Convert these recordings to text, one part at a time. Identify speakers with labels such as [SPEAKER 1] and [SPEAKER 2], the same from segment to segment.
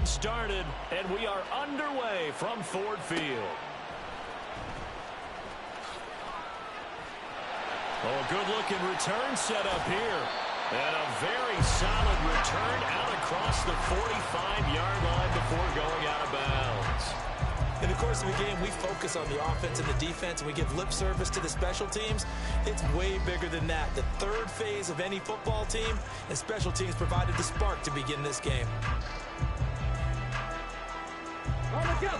[SPEAKER 1] one started, and we are underway from Ford Field. Oh, good-looking return set up here. And a very solid return out across the 45-yard line before going out of bounds.
[SPEAKER 2] In the course of a game, we focus on the offense and the defense, and we give lip service to the special teams. It's way bigger than that. The third phase of any football team, and special teams provided the spark to begin this game.
[SPEAKER 3] Let's go.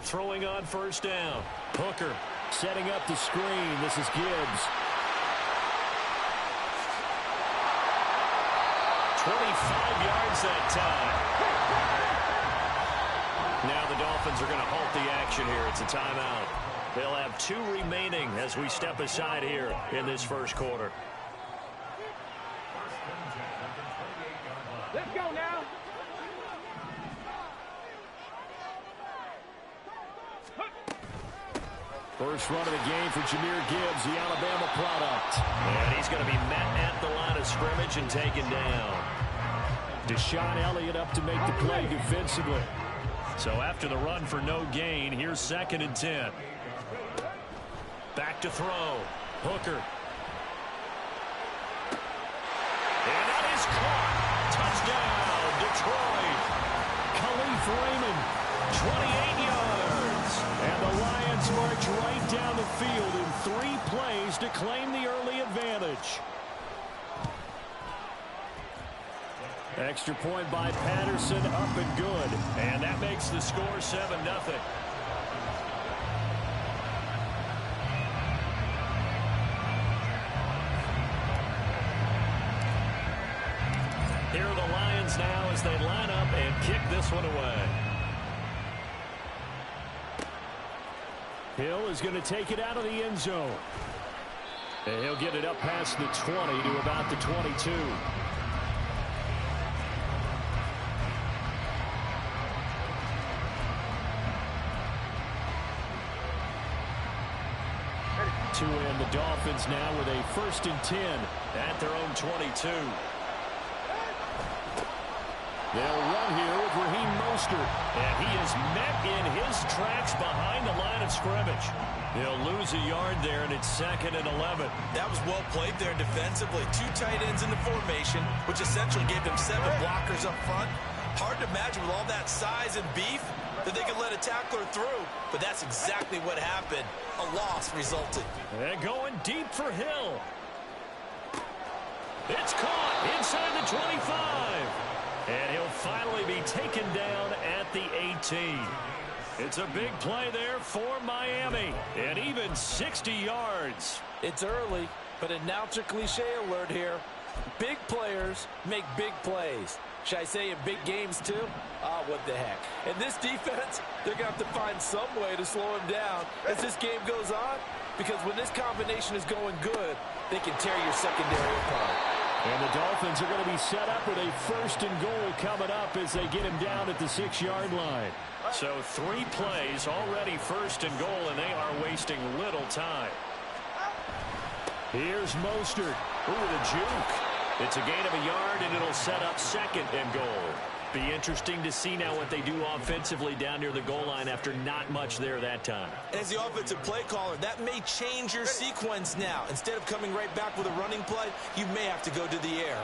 [SPEAKER 1] Throwing on first down. Hooker setting up the screen. This is Gibbs. 25 yards that time. Now the Dolphins are going to halt the action here. It's a timeout. They'll have 2 remaining as we step aside here in this first quarter.
[SPEAKER 3] Let's go now.
[SPEAKER 1] First run of the game for Jahmyr Gibbs, the Alabama product. And he's going to be met at the line of scrimmage and taken down. Deshaun Elliott up to make the play defensively. So after the run for no gain, here's 2nd and 10. Back to throw. Hooker. And that is caught. Touchdown, Detroit. Khalif Raymond, 28 yards. And the Lions march right down the field in 3 plays to claim the early advantage. Extra point by Patterson, up and good. And that makes the score 7-0. Here are the Lions now as they line up and kick this one away. Hill is going to take it out of the end zone. And he'll get it up past the 20 to about the 22. To end the Dolphins now with a 1st and 10 at their own 22. They'll run here with Raheem Mostert. And he is met in his tracks behind the line of scrimmage. He'll lose a yard there, and it's 2nd and 11.
[SPEAKER 2] That was well played there defensively. 2 tight ends in the formation, which essentially gave them 7 blockers up front. Hard to imagine with all that size and beef that they could let a tackler through. But that's exactly what happened. A loss resulted.
[SPEAKER 1] And going deep for Hill. It's caught inside the 25. And he'll finally be taken down at the 18. It's a big play there for Miami. And even 60 yards.
[SPEAKER 2] It's early, but announcer cliche alert here. Big players make big plays. Should I say in big games too? What the heck. And this defense, they're going to have to find some way to slow him down as this game goes on. Because when this combination is going good, they can tear your secondary apart.
[SPEAKER 1] And the Dolphins are going to be set up with a 1st and goal coming up as they get him down at the 6-yard line. So 3 plays already 1st and goal, and they are wasting little time. Here's Mostert. Ooh, the juke. It's a gain of a yard, and it'll set up 2nd and goal. Be interesting to see now what they do offensively down near the goal line after not much there that time.
[SPEAKER 2] As the offensive play caller, that may change your sequence now. Instead of coming right back with a running play, you may have to go to the air.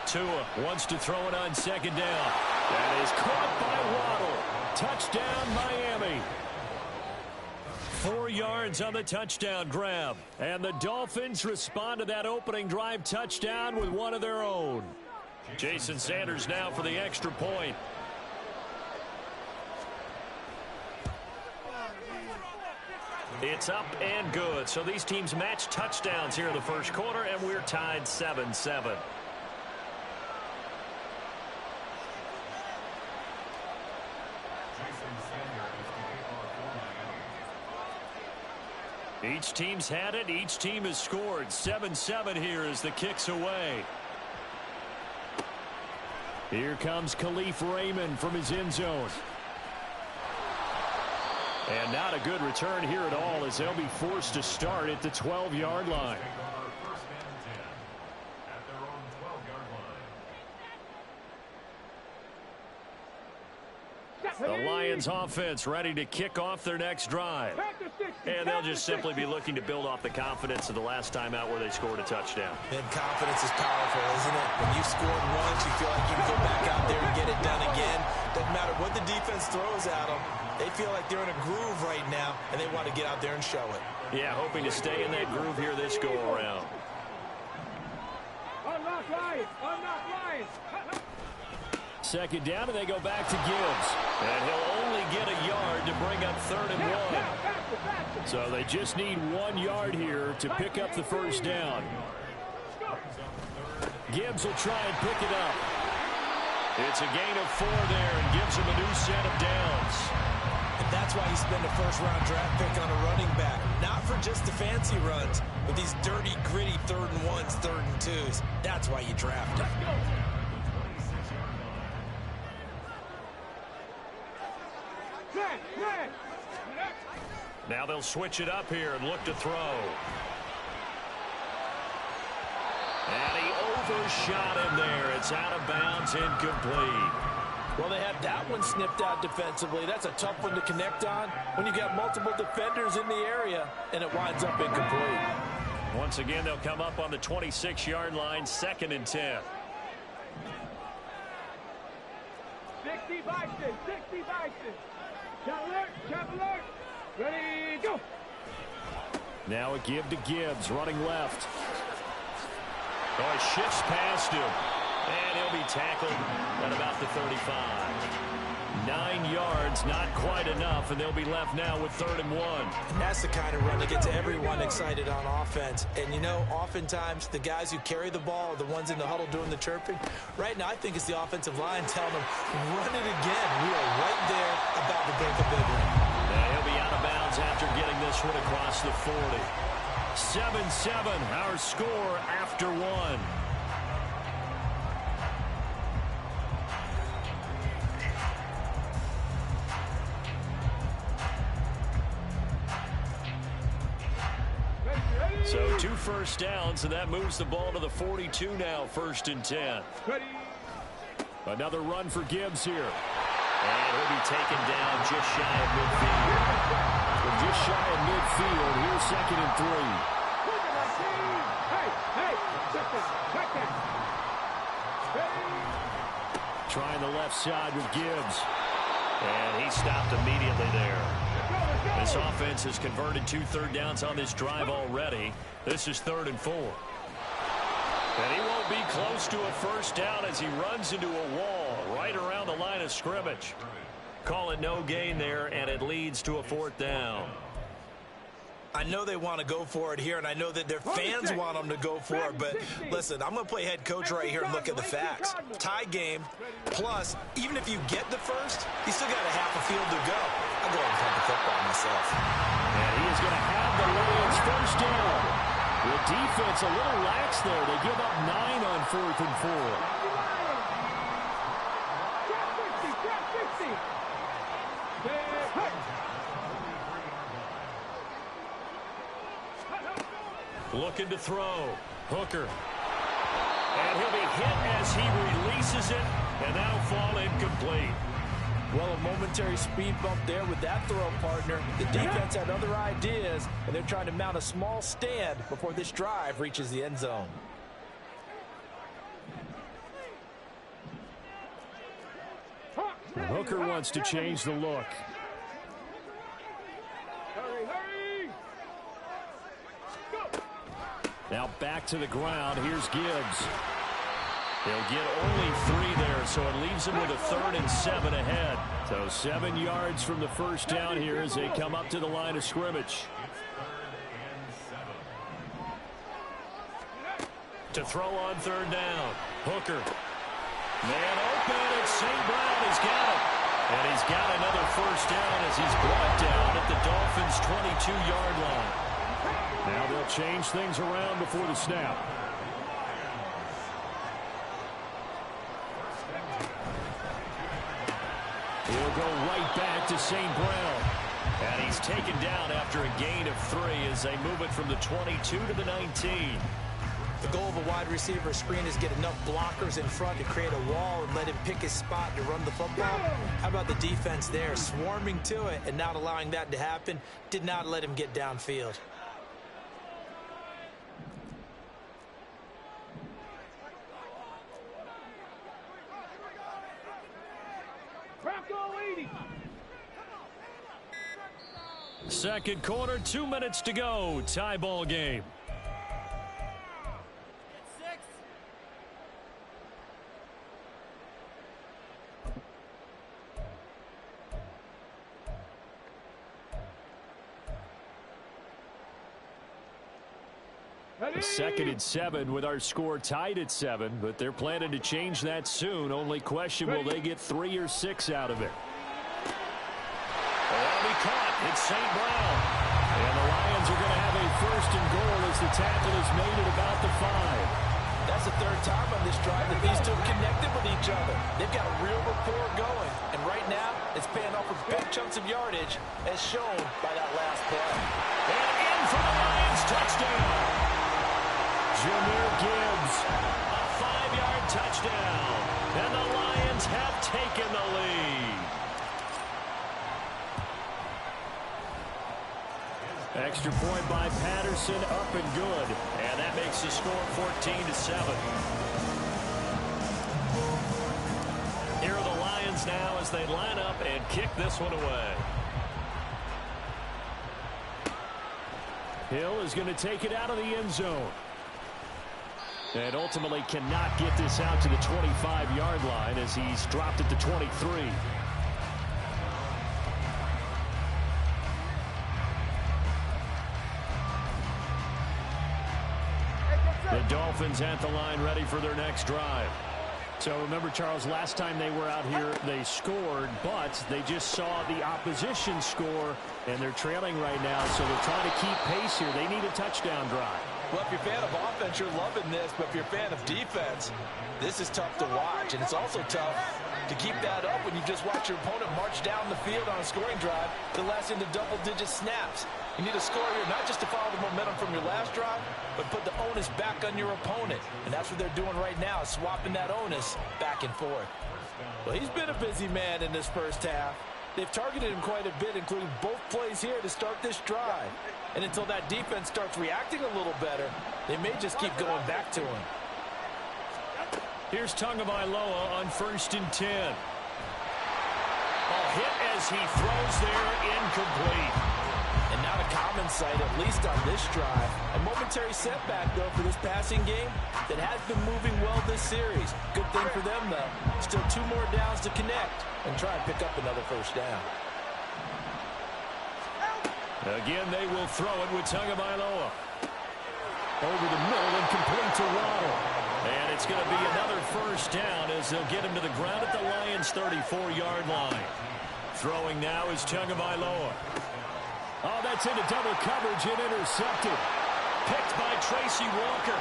[SPEAKER 1] Tua wants to throw it on 2nd down. That is caught by Waddle. Touchdown, Miami. 4 yards on the touchdown grab. And the Dolphins respond to that opening drive touchdown with one of their own. Jason Sanders now for the extra point. It's up and good. So these teams match touchdowns here in the first quarter, and we're tied 7-7. Each team's had it. Each team has scored. 7-7 here as the kick's away. Here comes Khalif Raymond from his end zone. And not a good return here at all as they'll be forced to start at the 12-yard line. The Lions offense ready to kick off their next drive. And they'll just simply be looking to build off the confidence of the last time out where they scored a touchdown.
[SPEAKER 2] And confidence is powerful, isn't it? When you've scored once, you feel like you can go back out there and get it done again. Doesn't matter what the defense throws at them. They feel like they're in a groove right now, and they want to get out there and show it.
[SPEAKER 1] Yeah, hoping to stay in that groove here this go-around.
[SPEAKER 3] Unlock Lions! Unlock Lions!
[SPEAKER 1] Second down, and they go back to Gibbs. And he'll only get a yard to bring up 3rd and 1. So they just need 1 yard here to pick up the first down. Gibbs will try and pick it up. It's a gain of 4 there and gives him a new set of downs.
[SPEAKER 2] And that's why you spend a first-round draft pick on a running back. Not for just the fancy runs, but these dirty, gritty 3rd and 1s, 3rd and 2s. That's why you draft him.
[SPEAKER 1] Now they'll switch it up here and look to throw. And he overshot him there. It's out of bounds, incomplete.
[SPEAKER 2] Well, they had that one snipped out defensively. That's a tough one to connect on when you got multiple defenders in the area, and it winds up incomplete.
[SPEAKER 1] Once again, they'll come up on the 26-yard line, 2nd and 10.
[SPEAKER 3] 60 Bison! 60 Bison! Shot alert! Shot alert! Ready, go!
[SPEAKER 1] Now a give to Gibbs, running left. Oh, he shifts past him. And he'll be tackled at about the 35. 9 yards, not quite enough, and they'll be left now with 3rd and 1.
[SPEAKER 2] That's the kind of run that gets everyone excited on offense. And, you know, oftentimes the guys who carry the ball are the ones in the huddle doing the chirping. Right now, I think it's the offensive line telling them, run it again. We are right there about to break a big one.
[SPEAKER 1] He'll be out of bounds after getting this one across the 40. 7-7, our score after 1. So 2 first downs, and that moves the ball to the 42 now, 1st and 10. Another run for Gibbs here. And he'll be taken down just shy of midfield. From just shy of midfield, here's 2nd and 3.
[SPEAKER 3] Hey, check that.
[SPEAKER 1] Trying the left side with Gibbs. And he stopped immediately there. This offense has converted 2 third downs on this drive already. This is 3rd and 4. And he won't be close to a first down as he runs into a wall right around the line of scrimmage. Call it no gain there, and it leads to a 4th down.
[SPEAKER 2] I know they want to go for it here, and I know that their fans want them to go for it, but listen, I'm going to play head coach right here and look at the facts. Tie game, plus, even if you get the first, you still got a half a field to go. I'll go ahead and punt the football myself.
[SPEAKER 1] And he is going to have the Lions first down. The defense a little lax there. They give up 9 on 4th and 4. Looking to throw. Hooker. And he'll be hit as he releases it, and that'll fall incomplete.
[SPEAKER 2] Well, a momentary speed bump there with that throw partner. The defense had other ideas, and they're trying to mount a small stand before this drive reaches the end zone.
[SPEAKER 1] Hooker wants to change the look.
[SPEAKER 3] Hurry! Go!
[SPEAKER 1] Now back to the ground. Here's Gibbs. He'll get only 3 there, so it leaves him with a 3rd and 7 ahead. So 7 yards from the first down here as they come up to the line of scrimmage. To throw on 3rd down. Hooker. Man open, and St. Brown has got it. And he's got another first down as he's brought down at the Dolphins' 22-yard line. Now they'll change things around before the snap. He'll go right back to St. Brown. And he's taken down after a gain of 3 as they move it from the 22 to the 19.
[SPEAKER 2] The goal of a wide receiver screen is get enough blockers in front to create a wall and let him pick his spot to run the football. How about the defense there, swarming to it and not allowing that to happen? Did not let him get downfield.
[SPEAKER 1] Second quarter, 2 minutes to go. Tie ball game. Second and 7 with our score tied at 7, but they're planning to change that soon. Only question, will they get 3 or 6 out of it? That'll be caught. It's St. Brown. And the Lions are going to have a first and goal as the tackle is made at about the 5.
[SPEAKER 2] That's the third time on this drive that these two have connected with each other. They've got a real rapport going. And right now, it's paying off with big chunks of yardage, as shown by that last play.
[SPEAKER 1] And in for the Lions, touchdown. Jahmyr Gibbs, a 5-yard touchdown. And the Lions have taken the lead. Extra point by Patterson, up and good. And that makes the score 14-7. Here are the Lions now as they line up and kick this one away. Hill is going to take it out of the end zone. And ultimately cannot get this out to the 25-yard line as he's dropped it to 23. The Dolphins at the line ready for their next drive. So remember, Charles, last time they were out here, they scored, but they just saw the opposition score, and they're trailing right now, so they're trying to keep pace here. They need a touchdown drive.
[SPEAKER 2] Well, if you're a fan of offense, you're loving this, but if you're a fan of defense, this is tough to watch, and it's also tough to keep that up when you just watch your opponent march down the field on a scoring drive that lasts into double-digit snaps. You need a score here, not just to follow the momentum from your last drive, but put the onus back on your opponent. And that's what they're doing right now, swapping that onus back and forth. Well, he's been a busy man in this first half. They've targeted him quite a bit, including both plays here to start this drive. And until that defense starts reacting a little better, they may just keep going back to him.
[SPEAKER 1] Here's Tagovailoa on 1st and 10. A hit as he throws there, incomplete.
[SPEAKER 2] And not a common sight, at least on this drive. A momentary setback, though, for this passing game that has been moving well this series. Good thing for them, though. Still 2 more downs to connect and try and pick up another first down.
[SPEAKER 1] Again, they will throw it with Tagovailoa. Over the middle and complete to Waddle. And it's going to be another first down as they'll get him to the ground at the Lions' 34-yard line. Throwing now is Tagovailoa. Oh, that's into double coverage and intercepted. Picked by Tracy Walker.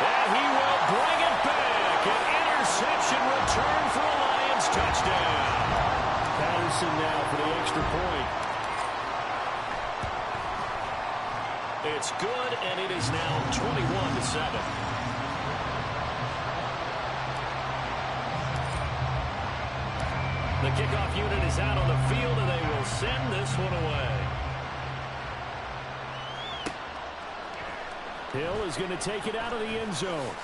[SPEAKER 1] And he will bring it back. An interception return for a Lions touchdown. Patterson now for the extra point. It's good, and it is now 21-7. The kickoff unit is out on the field, and they will send this one away. Hill is going to take it out of the end zone.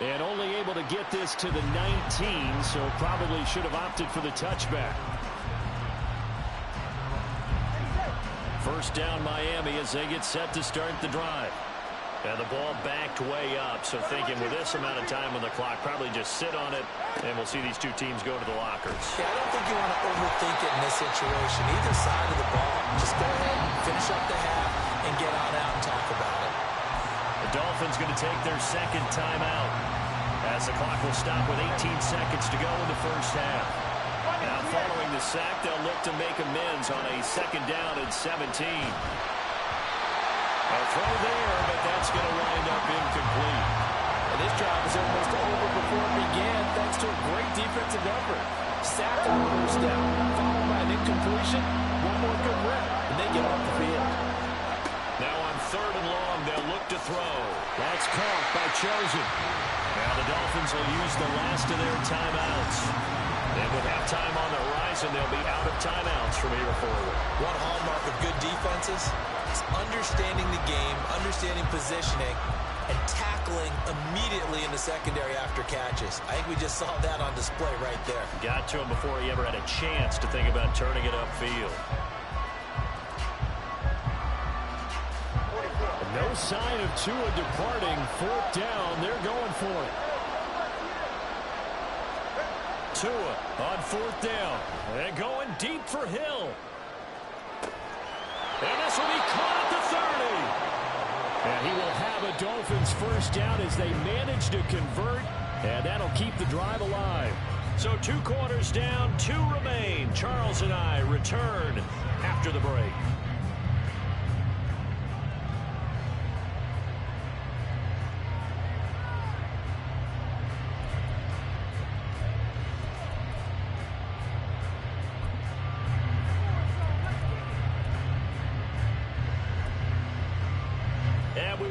[SPEAKER 1] And only able to get this to the 19, so probably should have opted for the touchback. First down Miami as they get set to start the drive. And the ball backed way up, so thinking with this amount of time on the clock, probably just sit on it, and we'll see these two teams go to the lockers.
[SPEAKER 2] Yeah, I don't think you want to overthink it in this situation. Either side of the ball, just go ahead and finish up the half and get on out and talk about it.
[SPEAKER 1] The Dolphins going to take their second timeout as the clock will stop with 18 seconds to go in the first half. Now following the sack, they'll look to make amends on a second down at 17. A throw there, but that's going to wind up incomplete.
[SPEAKER 2] And this drive is almost over before it began thanks to a great defensive effort. Sacked on first down, followed by an incompletion. One more good rep, and they get off the field.
[SPEAKER 1] Now on 3rd and long, they'll look to throw. That's caught by Chosen. Now the Dolphins will use the last of their timeouts. And with halftime on the horizon, they'll be out of timeouts from here forward.
[SPEAKER 2] One hallmark of good defenses is understanding the game, understanding positioning, and tackling immediately in the secondary after catches. I think we just saw that on display right there.
[SPEAKER 1] Got to him before he ever had a chance to think about turning it upfield. No sign of Tua departing. 4th down. They're going for it. Tua on 4th down. And going deep for Hill. And this will be caught at the 30. And he will have a Dolphins first down as they manage to convert. And that'll keep the drive alive. So 2 quarters down, 2 remain. Charles and I return after the break.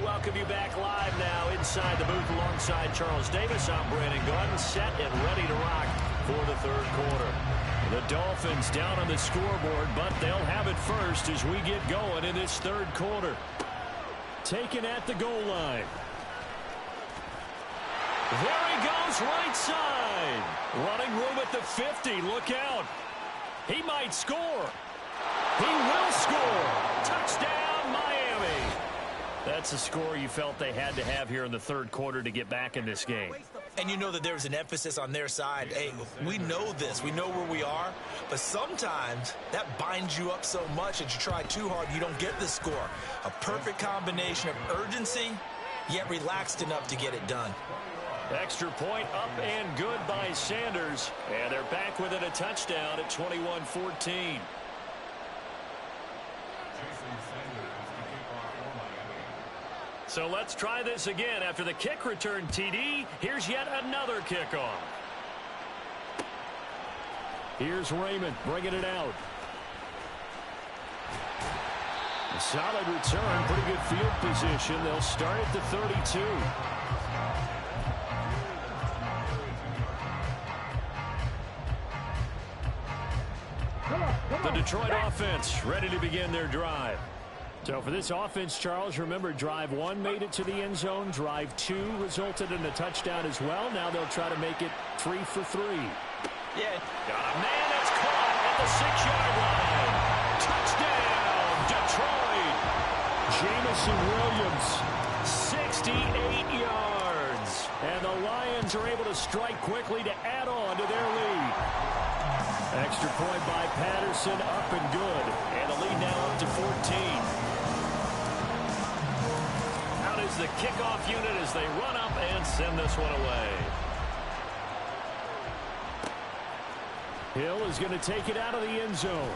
[SPEAKER 1] Welcome you back live now inside the booth alongside Charles Davis. I'm Brandon Gaudin, set and ready to rock for the 3rd quarter. The Dolphins down on the scoreboard, but they'll have it first as we get going in this 3rd quarter. Taken at the goal line. There he goes, right side. Running room at the 50. Look out. He might score. He will score. Touchdown, Miami. That's a score you felt they had to have here in the 3rd quarter to get back in this game.
[SPEAKER 2] And you know that there's an emphasis on their side. Hey, we know this. We know where we are. But sometimes that binds you up so much that you try too hard, you don't get the score. A perfect combination of urgency, yet relaxed enough to get it done.
[SPEAKER 1] Extra point up and good by Sanders. And they're back within a touchdown at 21-14. So let's try this again. After the kick return TD, here's yet another kickoff. Here's Raymond bringing it out. A solid return, pretty good field position. They'll start at the 32. The Detroit offense ready to begin their drive. So for this offense, Charles, remember drive 1 made it to the end zone. Drive 2 resulted in a touchdown as well. Now they'll try to make it 3 for 3.
[SPEAKER 2] Yeah.
[SPEAKER 1] Got a man that's caught at the 6-yard line. Touchdown, Detroit. Jamison Williams, 68 yards. And the Lions are able to strike quickly to add on to their lead. Extra point by Patterson, up and good. And the lead now up to 14. Out is the kickoff unit as they run up and send this one away. Hill is going to take it out of the end zone.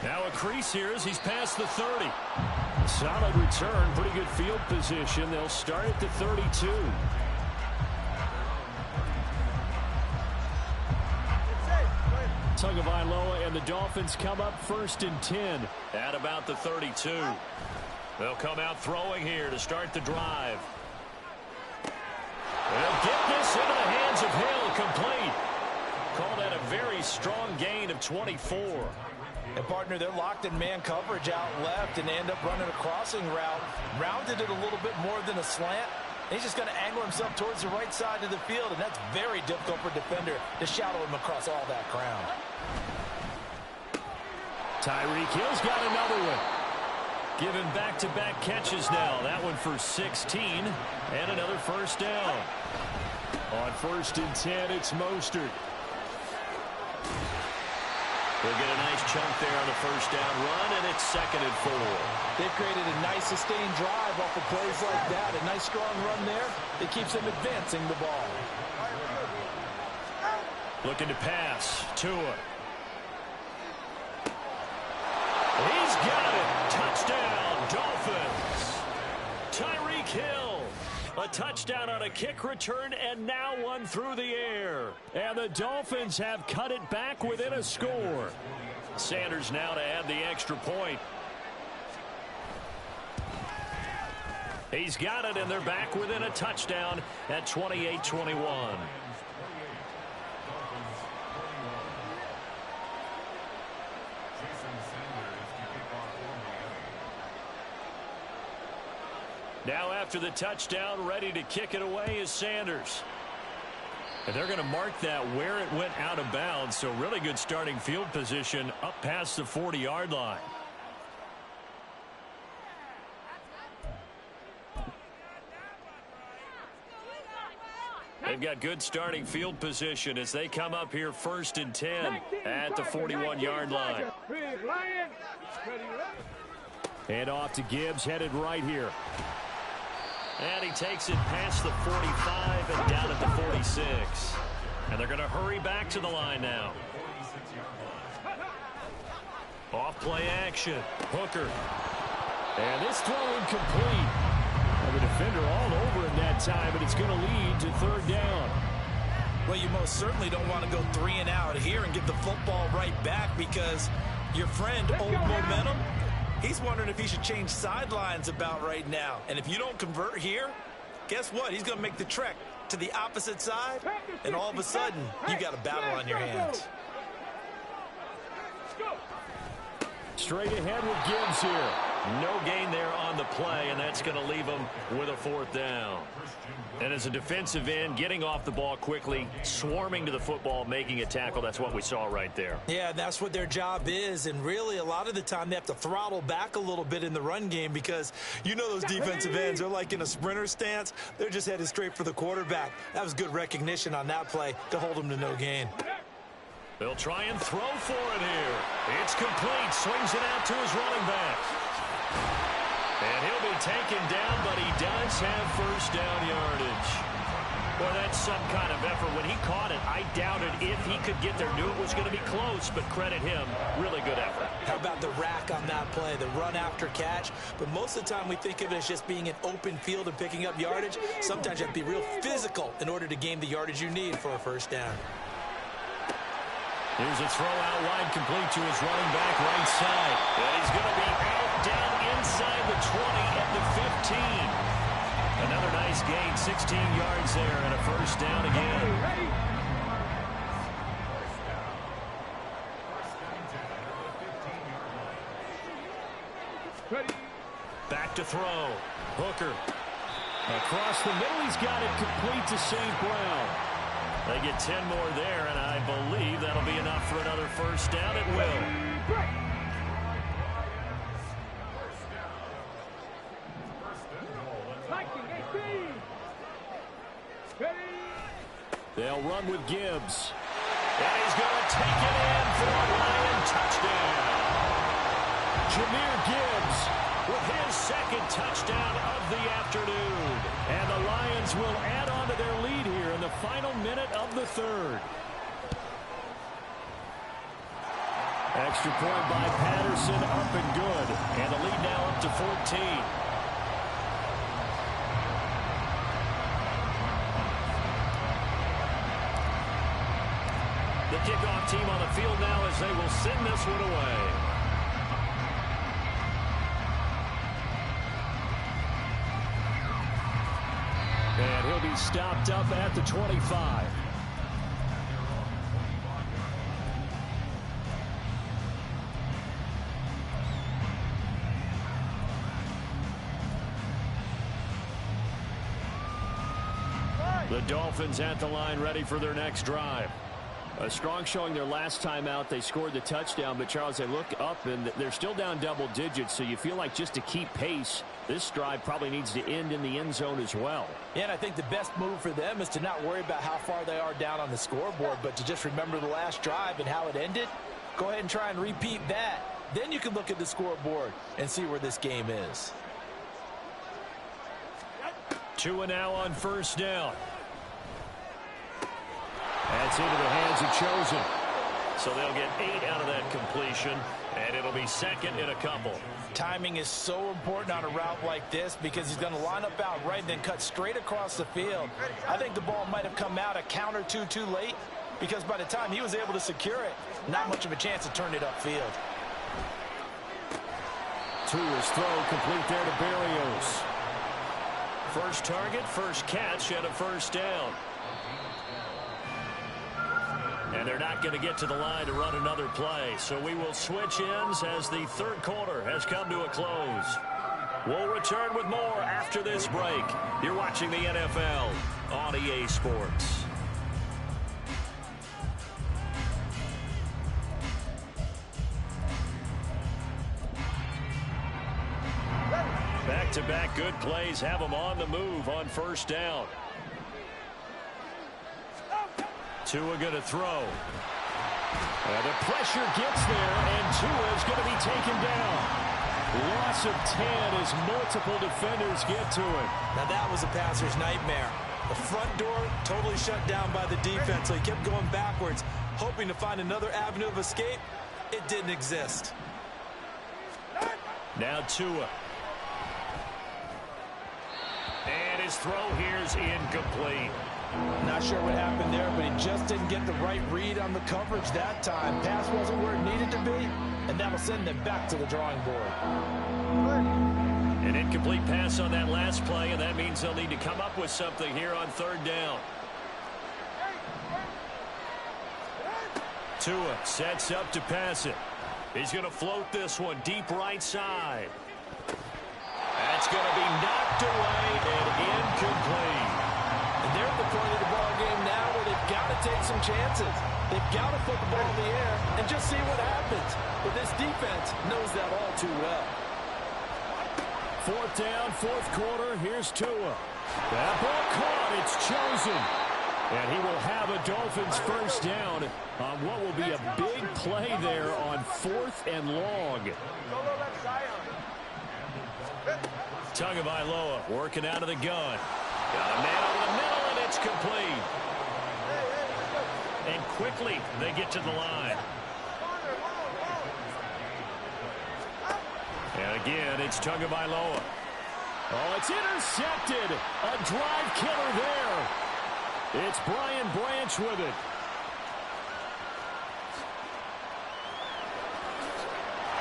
[SPEAKER 1] Now a crease here as he's past the 30. A solid return, pretty good field position. They'll start at the 32. Tagovailoa and the Dolphins come up 1st and 10 at about the 32. They'll come out throwing here to start the drive. They'll get this into the hands of Hill, complete. Call that a very strong gain of 24.
[SPEAKER 2] And, partner, they're locked in man coverage out left, and they end up running a crossing route. Rounded it a little bit more than a slant. He's just going to angle himself towards the right side of the field, and that's very difficult for a defender to shadow him across all that ground. Tyreek Hill's got another one. Given back-to-back catches now. That one for 16, and another first down. On 1st and 10, it's Mostert. They'll get a nice chunk there on the first down run, and it's 2nd and 4.
[SPEAKER 4] They've created a nice sustained drive off of plays like that. A nice strong run there. It keeps them advancing the ball.
[SPEAKER 1] Looking to pass. Tua. He's got it. Touchdown, Dolphins. Tyreek Hill. A touchdown on a kick return, and now one through the air. And the Dolphins have cut it back within a score. Sanders now to add the extra point. He's got it, and they're back within a touchdown at 28-21. Now after the touchdown, ready to kick it away is Sanders. And they're going to mark that where it went out of bounds, so really good starting field position up past the 40-yard line. They've got good starting field position as they come up here 1st and 10 at the 41-yard line. Hand off to Gibbs, headed right here. And he takes it past the 45 and down at the 46. And they're going to hurry back to the line now. Off play action. Hooker. And this throw incomplete. The defender all over him that time, but it's going to lead to 3rd down.
[SPEAKER 4] Well, you most certainly don't want to go 3 and out here and get the football right back because your friend, Old Momentum, he's wondering if he should change sidelines about right now. And if you don't convert here, guess what? He's going to make the trek to the opposite side, and all of a sudden, you got a battle on your hands.
[SPEAKER 1] Straight ahead with Gibbs here. No gain there on the play, and that's going to leave him with a 4th down. And as a defensive end, getting off the ball quickly, swarming to the football, making a tackle, that's what we saw right there.
[SPEAKER 4] Yeah, that's what their job is, and really a lot of the time they have to throttle back a little bit in the run game because you know those defensive ends are like in a sprinter stance. They're just headed straight for the quarterback. That was good recognition on that play to hold them to no gain.
[SPEAKER 1] They'll try and throw for it here. It's complete. Swings it out to his running back. And he'll be taken down, but he does have 1st down yardage. Boy, that's some kind of effort. When he caught it, I doubted if he could get there. Knew it was going to be close, but credit him. Really good effort.
[SPEAKER 4] How about the rack on that play, the run after catch? But most of the time we think of it as just being an open field and picking up yardage. Sometimes you have to be real physical in order to gain the yardage you need for a 1st down.
[SPEAKER 1] Here's a throw out wide, complete to his running back right side. And he's going to be out down inside the 20 at the 15. Another nice gain, 16 yards there, and a 1st down again. Back to throw. Hooker. Across the middle, he's got it complete to St. Brown. They get 10 more there, and I believe that'll be enough for another 1st down. It will. They'll run with Gibbs. And he's going to take it in for a Lion touchdown. Jahmyr Gibbs with his 2nd touchdown of the afternoon. And the Lions will add on to their lead here in the final minute of the 3rd. Extra point by Patterson, up and good. And the lead now up to 14. The kickoff team on the field now as they will send this one away. And he'll be stopped up at the 25. The Dolphins at the line, ready for their next drive. A strong showing their last time out. They scored the touchdown, but Charles, they look up and they're still down double digits, so you feel like just to keep pace, this drive probably needs to end in the end zone as well.
[SPEAKER 4] Yeah, and I think the best move for them is to not worry about how far they are down on the scoreboard, but to just remember the last drive and how it ended. Go ahead and try and repeat that. Then you can look at the scoreboard and see where this game is.
[SPEAKER 1] 2 and now on 1st down. That's into the hands of Chosen. So they'll get 8 out of that completion, and it'll be second and a couple.
[SPEAKER 4] Timing is so important on a route like this because he's going to line up out right and then cut straight across the field. I think the ball might have come out a count or two too late because by the time he was able to secure it, not much of a chance to turn it upfield.
[SPEAKER 1] Tua's throw complete there to Berrios. First target, first catch, and a first down. And they're not going to get to the line to run another play. So we will switch ends as the third quarter has come to a close. We'll return with more after this break. You're watching the NFL on EA Sports. Back-to-back good plays have them on the move on first down. Tua going to throw. The pressure gets there, and Tua is going to be taken down. Loss of 10 as multiple defenders get to him.
[SPEAKER 2] Now that was a passer's nightmare. The front door totally shut down by the defense, so he kept going backwards, hoping to find another avenue of escape. It didn't exist.
[SPEAKER 1] Now Tua. And his throw here is incomplete.
[SPEAKER 2] Not sure what happened there, but he just didn't get the right read on the coverage that time. Pass wasn't where it needed to be, and that'll send them back to the drawing board.
[SPEAKER 1] An incomplete pass on that last play, and that means they'll need to come up with something here on third down. Tua sets up to pass it. He's going to float this one deep right side. That's going to be knocked away and incomplete.
[SPEAKER 2] And they're at the point of the ball game now where they've got to take some chances. They've got to put the ball in the air and just see what happens. But this defense knows that all too well.
[SPEAKER 1] Fourth down, fourth quarter. Here's Tua. That ball caught. It's chosen. And he will have a Dolphins first down on what will be a big play there on 4th and long. Tagovailoa working out of the gun. Got a man over the middle, and it's complete. And quickly they get to the line. And again, it's Tagovailoa. Oh, it's intercepted. A drive killer there. It's Brian Branch with it.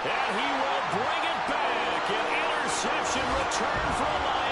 [SPEAKER 1] And he will bring it back. An interception return for a Lion.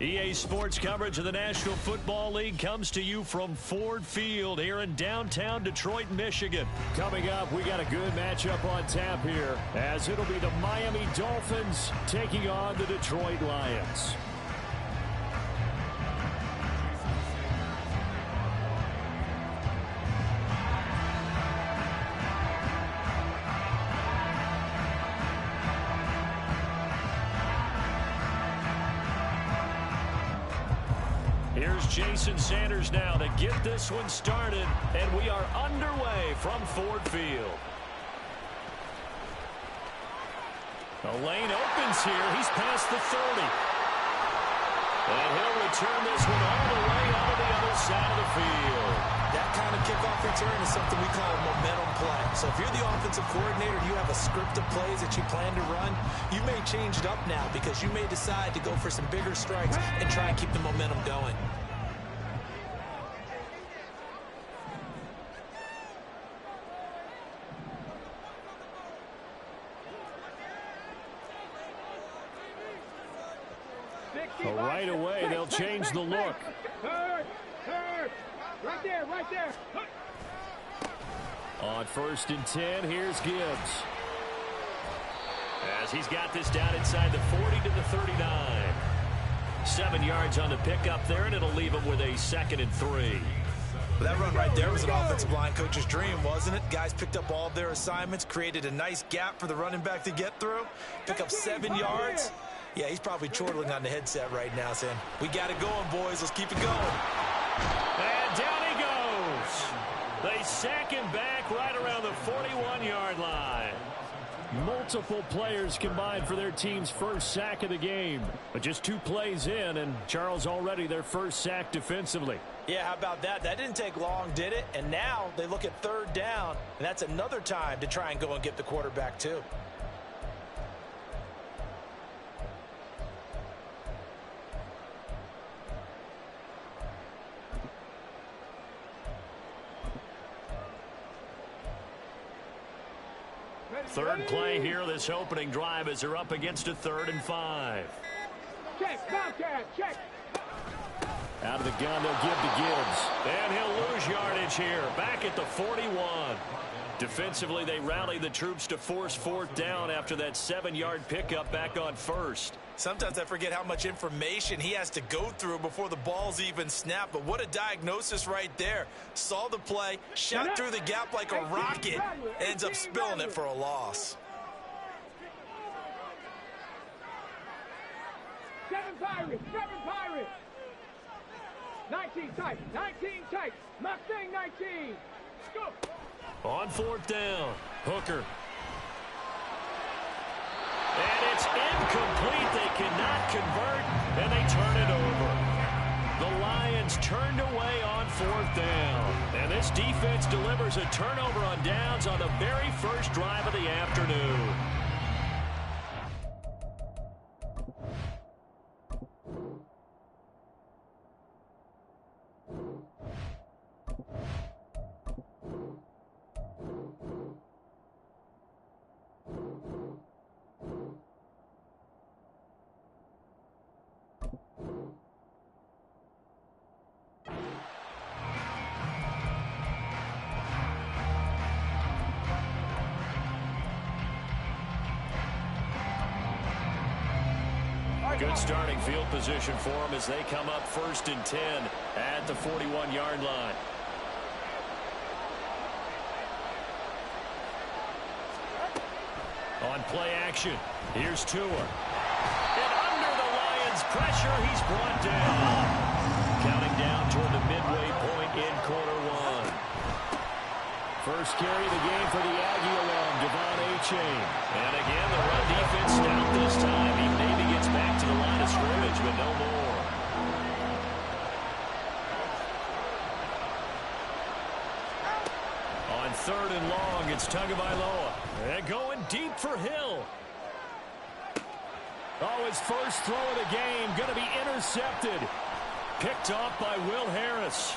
[SPEAKER 1] EA Sports coverage of the National Football League comes to you from Ford Field here in downtown Detroit, Michigan. Coming up, we got a good matchup on tap here, as it'll be the Miami Dolphins taking on the Detroit Lions. Here's Jason Sanders now to get this one started, and we are underway from Ford Field. The lane opens here. He's past the 30. And he'll return this one all the way onto the other side of the field.
[SPEAKER 2] That kind of kickoff return is something we call a momentum play. So if you're the offensive coordinator and you have a script of plays that you plan to run, you may change it up now because you may decide to go for some bigger strikes and try and keep the momentum going.
[SPEAKER 1] Well, right away, they'll change the look.
[SPEAKER 3] Third. Right there.
[SPEAKER 1] On 1st and 10, here's Gibbs. As he's got this down inside the 40 to the 39. 7 yards on the pickup there, and it'll leave him with a 2nd and 3.
[SPEAKER 4] That run right there was an offensive line coach's dream, wasn't it? Guys picked up all of their assignments, created a nice gap for the running back to get through, pick up 7 yards. Yeah, he's probably chortling on the headset right now saying, we got it going, boys. Let's keep it going.
[SPEAKER 1] And down he goes. They sack him back right around the 41-yard line. Multiple players combined for their team's first sack of the game. But just 2 plays in, and Charles already their first sack defensively.
[SPEAKER 2] Yeah, how about that? That didn't take long, did it? And now they look at 3rd down, and that's another time to try and go and get the quarterback too.
[SPEAKER 1] Third play here, this opening drive, as they're up against a 3rd and 5.
[SPEAKER 3] Check, Bobcat, check.
[SPEAKER 1] Out of the gun, they'll give to Gibbs. And he'll lose yardage here, back at the 41. Defensively, they rally the troops to force 4th down after that 7-yard pickup back on 1st.
[SPEAKER 4] Sometimes I forget how much information he has to go through before the ball's even snapped. But what a diagnosis right there. Saw the play, shot through the gap like a rocket, ends up spilling it for a loss.
[SPEAKER 3] 7 Pirates. 19 tight. Mustang 19. Go.
[SPEAKER 1] On 4th down, Hooker. And it's incomplete. They cannot convert, and they turn it over. The Lions turned away on 4th down. And this defense delivers a turnover on downs on the very first drive of the afternoon. Good starting field position for them as they come up 1st and 10 at the 41-yard line. On play action, here's Tua. And under the Lions' pressure, he's brought down. Counting down toward the midway point in quarter 1. First carry of the game for the Aggie alum, Devon Achane. And again, the run defense stout this time. He maybe gets back to the line of scrimmage, but no more. On 3rd and long, it's Tagovailoa. And going deep for Hill. Oh, his first throw of the game going to be intercepted. Picked off by Will Harris.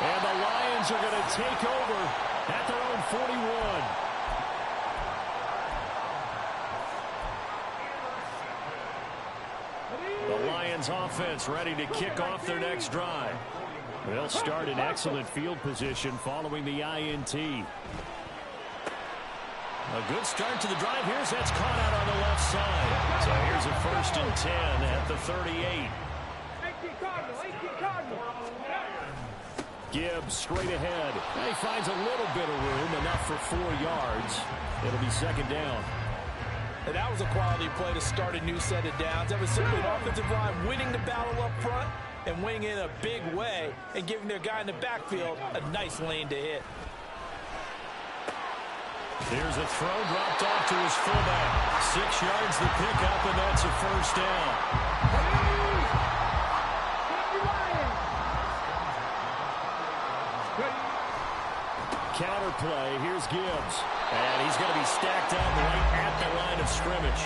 [SPEAKER 1] And the Lions are going to take over at their own 41. The Lions Lions offense ready to kick off their next drive. They'll start in excellent field position following the INT. A good start to the drive. That's caught out on the left side. So here's a 1st and 10 at the 38. Gibbs straight ahead. He finds a little bit of room, enough for 4 yards. It'll be 2nd down.
[SPEAKER 2] And that was a quality play to start a new set of downs. That was simply an offensive line winning the battle up front and winning in a big way and giving their guy in the backfield a nice lane to hit.
[SPEAKER 1] There's a throw dropped off to his fullback. 6 yards the pickup, and that's a 1st down. Counter play. Here's Gibbs. And he's going to be stacked up right at the line of scrimmage.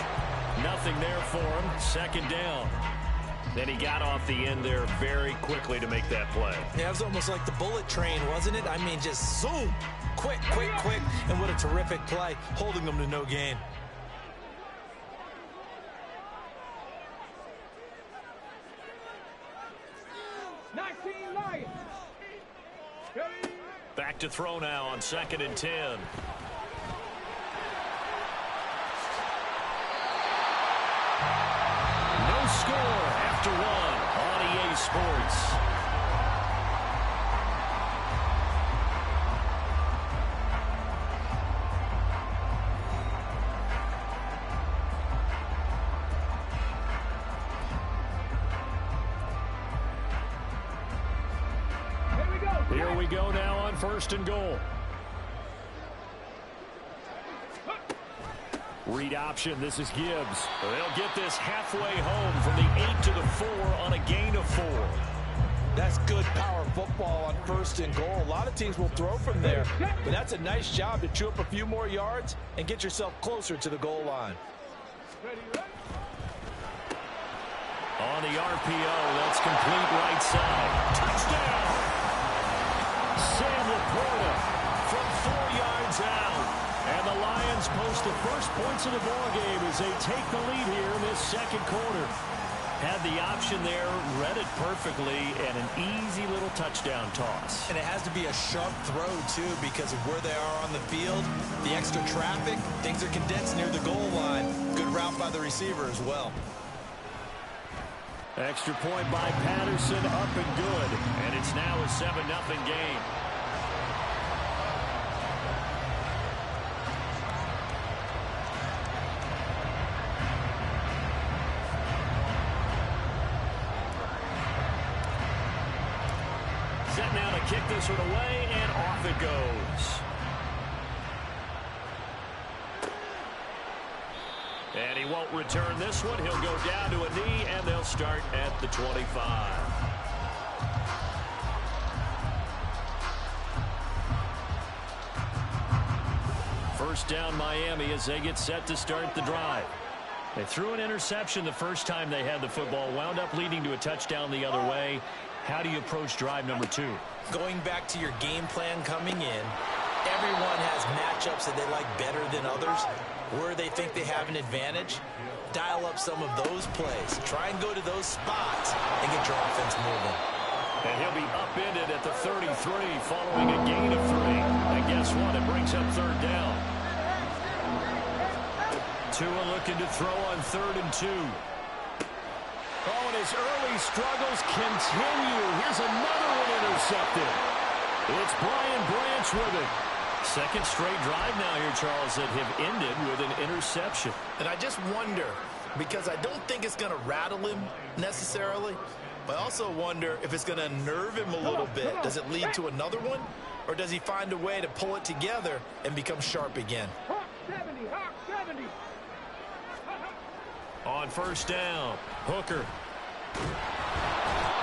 [SPEAKER 1] Nothing there for him. 2nd down. Then he got off the end there very quickly to make that play.
[SPEAKER 4] Yeah, it was almost like the bullet train, wasn't it? I mean, just zoom. Quick, quick, quick. And what a terrific play, holding them to no gain.
[SPEAKER 1] Back to throw now on 2nd and 10. No score after 1 on EA Sports. Here we go now on 1st and goal. Read option. This is Gibbs. They'll get this halfway home from the 8 to the 4 on a gain of 4.
[SPEAKER 2] That's good power football on 1st and goal. A lot of teams will throw from there, but that's a nice job to chew up a few more yards and get yourself closer to the goal line.
[SPEAKER 1] On the RPO, that's complete right side. Touchdown! Sam Laporta from 4 yards out. And the Lions post the first points of the ball game as they take the lead here in this 2nd quarter. Had the option there, read it perfectly, and an easy little touchdown toss.
[SPEAKER 4] And it has to be a sharp throw, too, because of where they are on the field, the extra traffic, things are condensed near the goal line. Good route by the receiver as well.
[SPEAKER 1] Extra point by Patterson, up and good. And it's now a 7-0 game. Set now to kick this one away, and off it goes. And he won't return this one. He'll go down to a knee, and they'll start at the 25. First down Miami as they get set to start the drive. They threw an interception the first time they had the football, wound up leading to a touchdown the other way. How do you approach drive number 2?
[SPEAKER 4] Going back to your game plan coming in, everyone has matchups that they like better than others. Where they think they have an advantage, dial up some of those plays. Try and go to those spots and get your offense moving.
[SPEAKER 1] And he'll be upended at the 33 following a gain of 3. And guess what? It brings up 3rd down. Tua looking to throw on 3rd and 2. Oh, and his early struggles continue. Here's another one intercepted. It's Brian Branch with it. 2nd straight drive now here, Charles, that have ended with an interception.
[SPEAKER 4] And I just wonder, because I don't think it's going to rattle him necessarily, but I also wonder if it's going to unnerve him a little bit. Does it lead to another one? Or does he find a way to pull it together and become sharp again?
[SPEAKER 1] On 1st down, Hooker.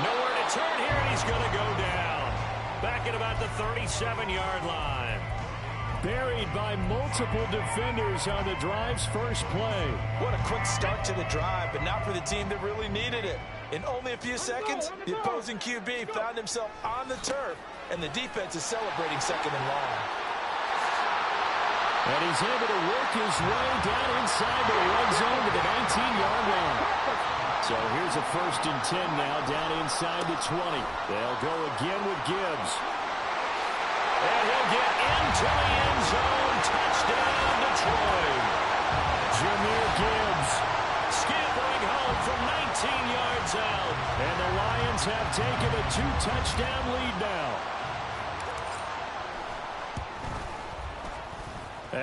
[SPEAKER 1] Nowhere to turn here, and he's going to go down. Back at about the 37-yard line. Buried by multiple defenders on the drive's first play.
[SPEAKER 2] What a quick start to the drive, but not for the team that really needed it. In only a few seconds, the opposing QB found himself on the turf, and the defense is celebrating 2nd and long.
[SPEAKER 1] And he's able to work his way down inside the red zone to the 19-yard line. So here's a 1st and 10 now down inside the 20. They'll go again with Gibbs. And he'll get into the end zone. Touchdown, Detroit. Jahmyr Gibbs scampering home from 19 yards out. And the Lions have taken a 2-touchdown lead now.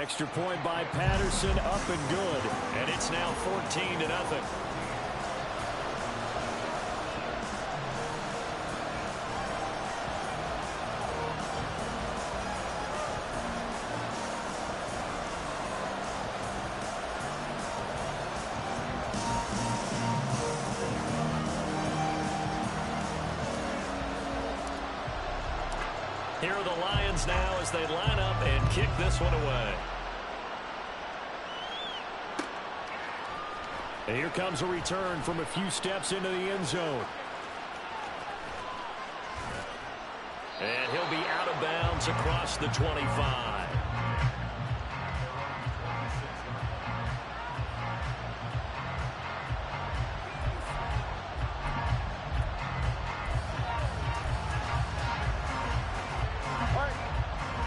[SPEAKER 1] Extra point by Patterson, up and good. And it's now 14-0. Here are the Lions now as they line up and kick this one away. And here comes a return from a few steps into the end zone. And he'll be out of bounds across the 25.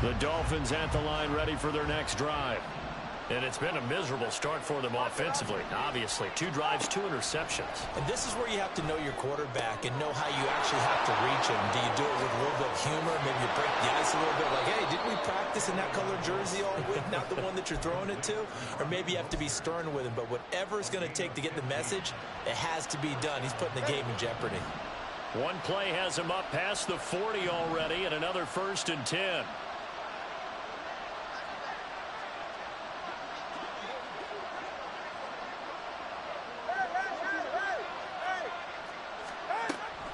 [SPEAKER 1] The Dolphins at the line ready for their next drive. And it's been a miserable start for them offensively. Obviously, 2 drives, 2 interceptions.
[SPEAKER 4] And this is where you have to know your quarterback and know how you actually have to reach him. Do you do it with a little bit of humor? Maybe you break the ice a little bit like, hey, didn't we practice in that color jersey all week, not the one that you're throwing it to? Or maybe you have to be stern with him. But whatever it's going to take to get the message, it has to be done. He's putting the game in jeopardy.
[SPEAKER 1] One play has him up past the 40 already, and another 1st and 10.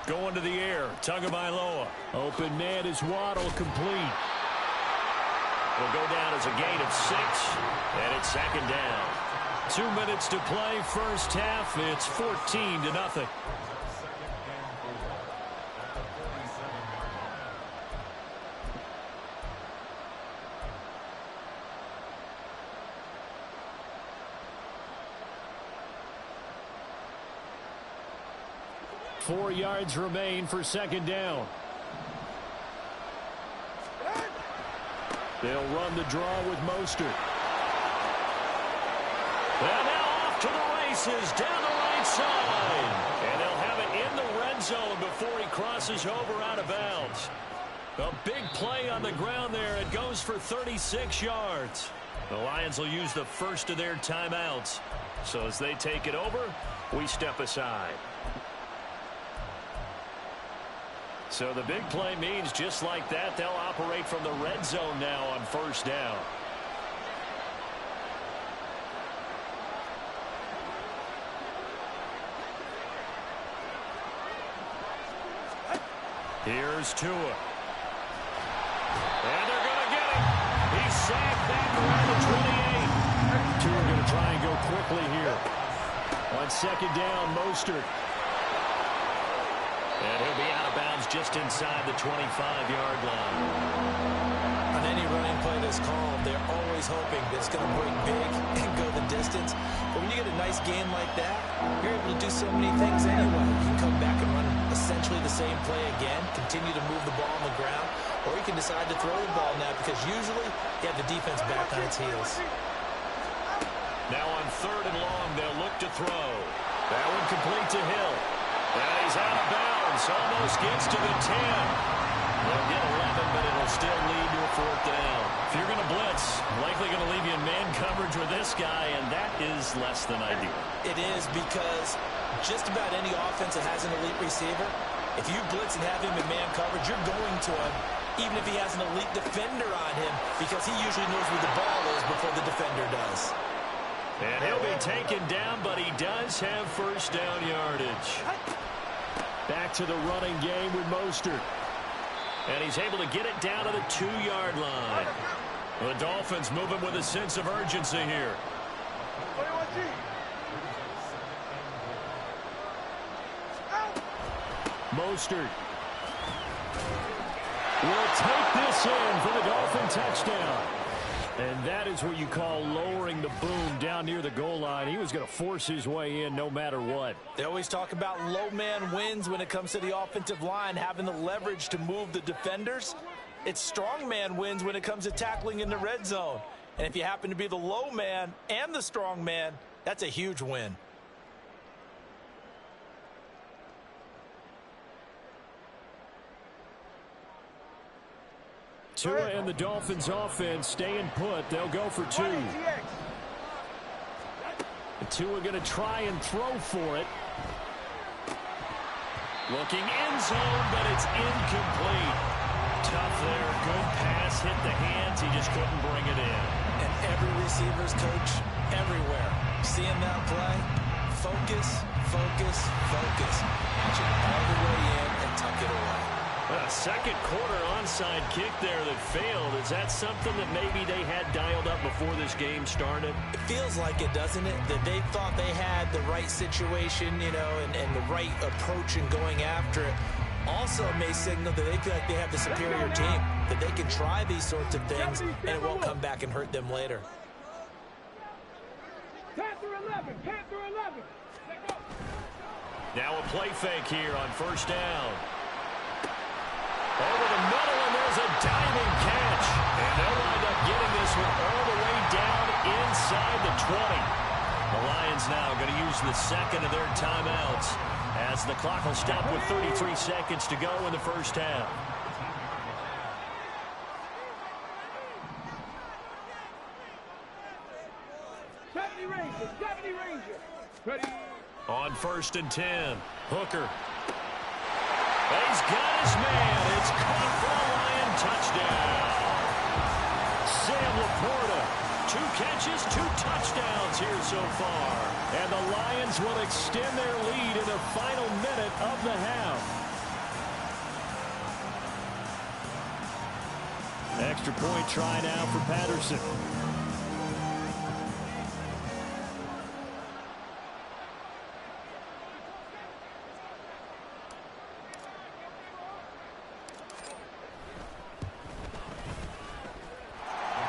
[SPEAKER 1] Going to the air, Tagovailoa. Open man is Waddle, complete. Will go down as a gain of 6, and it's 2nd down. 2 minutes to play, first half. It's 14-0. Four yards remain for 2nd down. They'll run the draw with Mostert. And now off to the races down the right side. And they'll have it in the red zone before he crosses over out of bounds. A big play on the ground there. It goes for 36 yards. The Lions will use the first of their timeouts. So as they take it over, we step aside. So the big play means just like that, they'll operate from the red zone now on 1st down. Here's Tua. And they're going to get him. He's sacked back around the 28. Tua going to try and go quickly here. On 2nd down, Mostert. And he'll be out of bounds just inside the 25-yard line.
[SPEAKER 4] On any running play that's called, they're always hoping that it's going to break big and go the distance. But when you get a nice game like that, you're able to do so many things anyway. You can come back and run essentially the same play again, continue to move the ball on the ground, or you can decide to throw the ball now because usually you have the defense back on its heels.
[SPEAKER 1] Now on 3rd and long, they'll look to throw. That one complete to Hill. And he's out of bounds. Almost gets to the 10. They'll get 11, but it'll still lead to a 4th down. If you're going to blitz, likely going to leave you in man coverage with this guy, and that is less than ideal.
[SPEAKER 4] It is because just about any offense that has an elite receiver, if you blitz and have him in man coverage, you're going to him, even if he has an elite defender on him, because he usually knows where the ball is before the defender does.
[SPEAKER 1] And he'll be taken down, but he does have 1st down yardage. Back to the running game with Mostert. And he's able to get it down to the 2-yard line. The Dolphins moving with a sense of urgency here. Mostert will take this in for the Dolphin touchdown. And that is what you call lowering the boom down near the goal line. He was going to force his way in no matter what.
[SPEAKER 4] They always talk about low man wins when it comes to the offensive line, having the leverage to move the defenders. It's strong man wins when it comes to tackling in the red zone. And if you happen to be the low man and the strong man, that's a huge win.
[SPEAKER 1] Tua and the Dolphins offense staying put. They'll go for two. Tua going to try and throw for it. Looking end zone, but it's incomplete. Tough there. Good pass. Hit the hands. He just couldn't bring it in.
[SPEAKER 4] And every receiver's coach everywhere. Seeing that play, focus, focus, focus. Match it all the way in and tuck it away.
[SPEAKER 1] A second quarter onside kick there that failed. Is that something that maybe they had dialed up before this game started?
[SPEAKER 4] It feels like it, doesn't it? That they thought they had the right situation, you know, and the right approach in going after it. Also may signal that they feel like they have the superior team, that they can try these sorts of things and it won't come back and hurt them later.
[SPEAKER 3] 10 through 11, 10 through 11.
[SPEAKER 1] Now a play fake here on first down. Over the middle, and there's a diving catch. And they'll wind up getting this one all the way down inside the 20. The Lions now going to use the second of their timeouts as the clock will stop with 33 seconds to go in the first half.
[SPEAKER 3] Ready.
[SPEAKER 1] On first and 10, Hooker. He's got his man. It's caught for a Lion touchdown. Sam Laporta, 2 catches, 2 touchdowns here so far. And the Lions will extend their lead in the final minute of the half. Extra point try now for Patterson.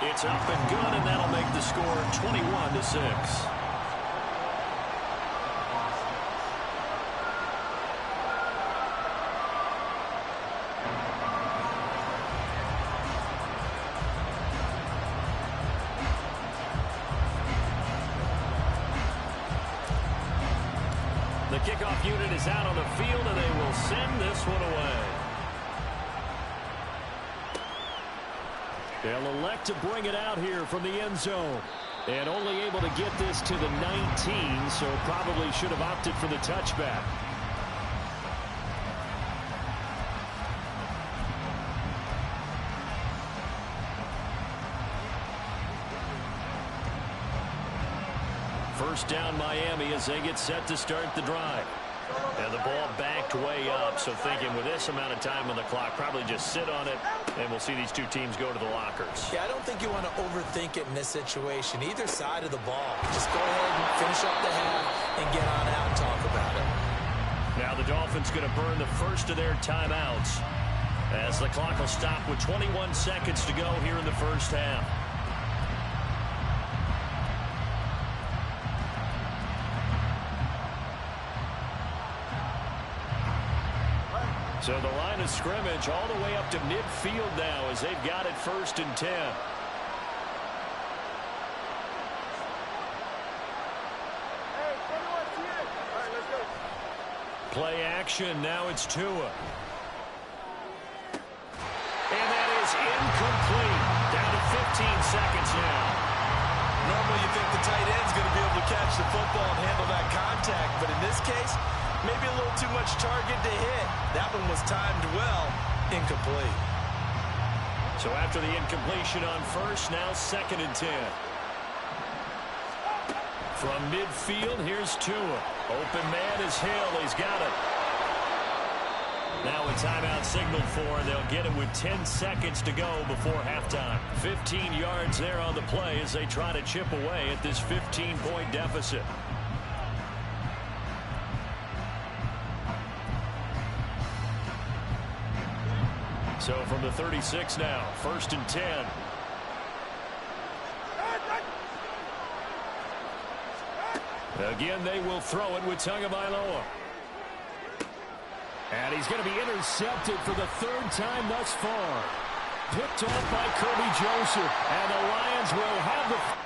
[SPEAKER 1] It's up and good, and that'll make the score 21-6. The kickoff unit is out on the field, and they will send this one away. They'll elect to bring it out here from the end zone. And only able to get this to the 19, so probably should have opted for the touchback. First down Miami as they get set to start the drive. And the ball backed way up, so thinking with this amount of time on the clock, probably just sit on it, and we'll see these two teams go to the lockers.
[SPEAKER 4] Yeah, I don't think you want to overthink it in this situation. Either side of the ball. Just go ahead and finish up the half and get on out and talk about it.
[SPEAKER 1] Now the Dolphins going to burn the first of their timeouts as the clock will stop with 21 seconds to go here in the first half. So the line of scrimmage all the way up to midfield now as they've got it first and 10. Play action. Now it's Tua. And that is incomplete. Down to 15 seconds now.
[SPEAKER 4] Normally you think the tight end's going to be able to catch the football and handle that contact, but in this case, maybe a little too much target to hit. That one was timed well. Incomplete.
[SPEAKER 1] So after the incompletion on first, now second and 10. From midfield, here's Tua. Open man is Hill. He's got it. Now a timeout signaled for, and they'll get it with 10 seconds to go before halftime. 15 yards there on the play as they try to chip away at this 15-point deficit. So from the 36 now, first and 10. Again, they will throw it with Tagovailoa. And he's going to be intercepted for the third time thus far. Picked off by Kirby Joseph. And the Lions will have the...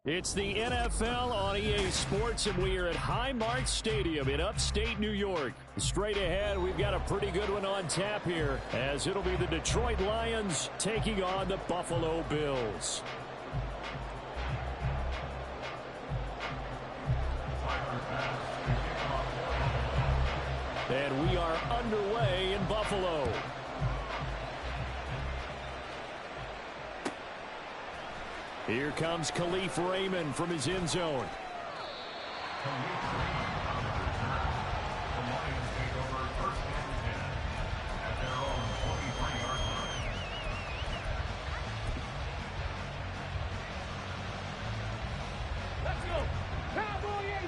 [SPEAKER 1] It's the NFL on EA Sports, and we are at Highmark Stadium in upstate New York. Straight ahead, we've got a pretty good one on tap here, as it'll be the Detroit Lions taking on the Buffalo Bills. And we are underway in Buffalo. Here comes Khalif Raymond from his end zone.
[SPEAKER 3] Let's go. Cowboy 80.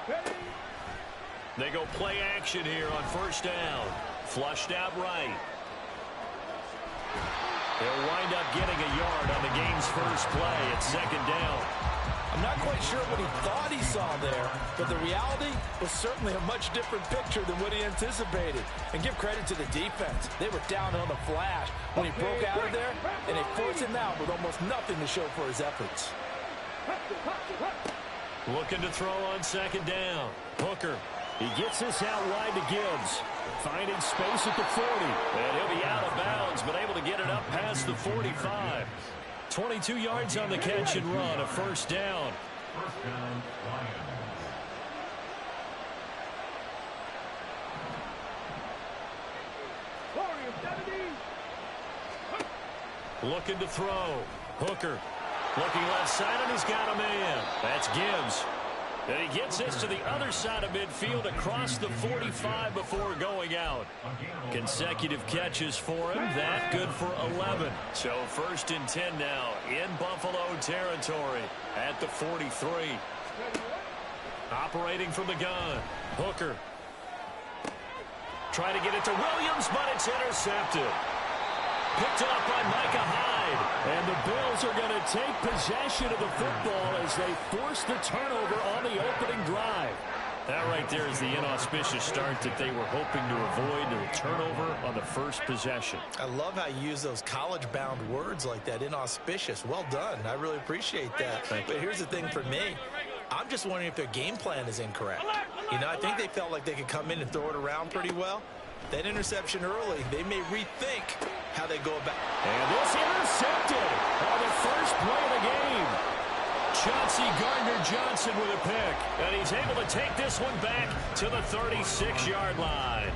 [SPEAKER 3] Ready?
[SPEAKER 1] They go play action here on first down. Flushed out right. They'll wind up getting a yard on the game's first play at second down.
[SPEAKER 2] I'm not quite sure what he thought he saw there, but the reality was certainly a much different picture than what he anticipated. And give credit to the defense. They were down on the flash when he broke out of there, and they forced him out with almost nothing to show for his efforts.
[SPEAKER 1] Looking to throw on second down. Hooker. He gets this out wide to Gibbs. Finding space at the 40. And he'll be out of bounds, but able to get it up past the 45. 22 yards on the catch and run, a first down.
[SPEAKER 5] First down, Lions.
[SPEAKER 1] Looking to throw. Hooker. Looking left side, and he's got a man. That's Gibbs. And he gets this to the other side of midfield across the 45 before going out. Consecutive catches for him. That good for 11. So first and 10 now in Buffalo territory at the 43. Operating from the gun. Hooker. Trying to get it to Williams, but it's intercepted. Picked up by Micah Hyde. And the Bills are going to take possession of the football as they force the turnover on the opening drive. That right there is the inauspicious start that they were hoping to avoid, the turnover on the first possession.
[SPEAKER 2] I love how you use those college-bound words like that, inauspicious. Well done. I really appreciate that. But here's the thing for me. I'm just wondering if their game plan is incorrect. You know, I think they felt like they could come in and throw it around pretty well. That interception early, they may rethink how they go about.
[SPEAKER 1] And this intercepted on the first play of the game. Chauncey Gardner-Johnson with a pick. And he's able to take this one back to the 36-yard line.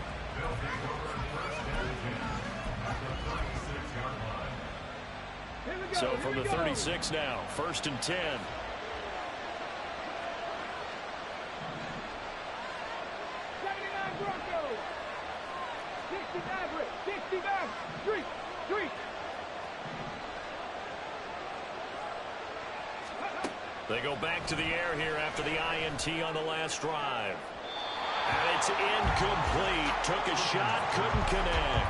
[SPEAKER 1] So from the 36 now, first and 10.
[SPEAKER 3] 60 back, 3.
[SPEAKER 1] They go back to the air here after the INT on the last drive. And it's incomplete. Took a shot, couldn't connect.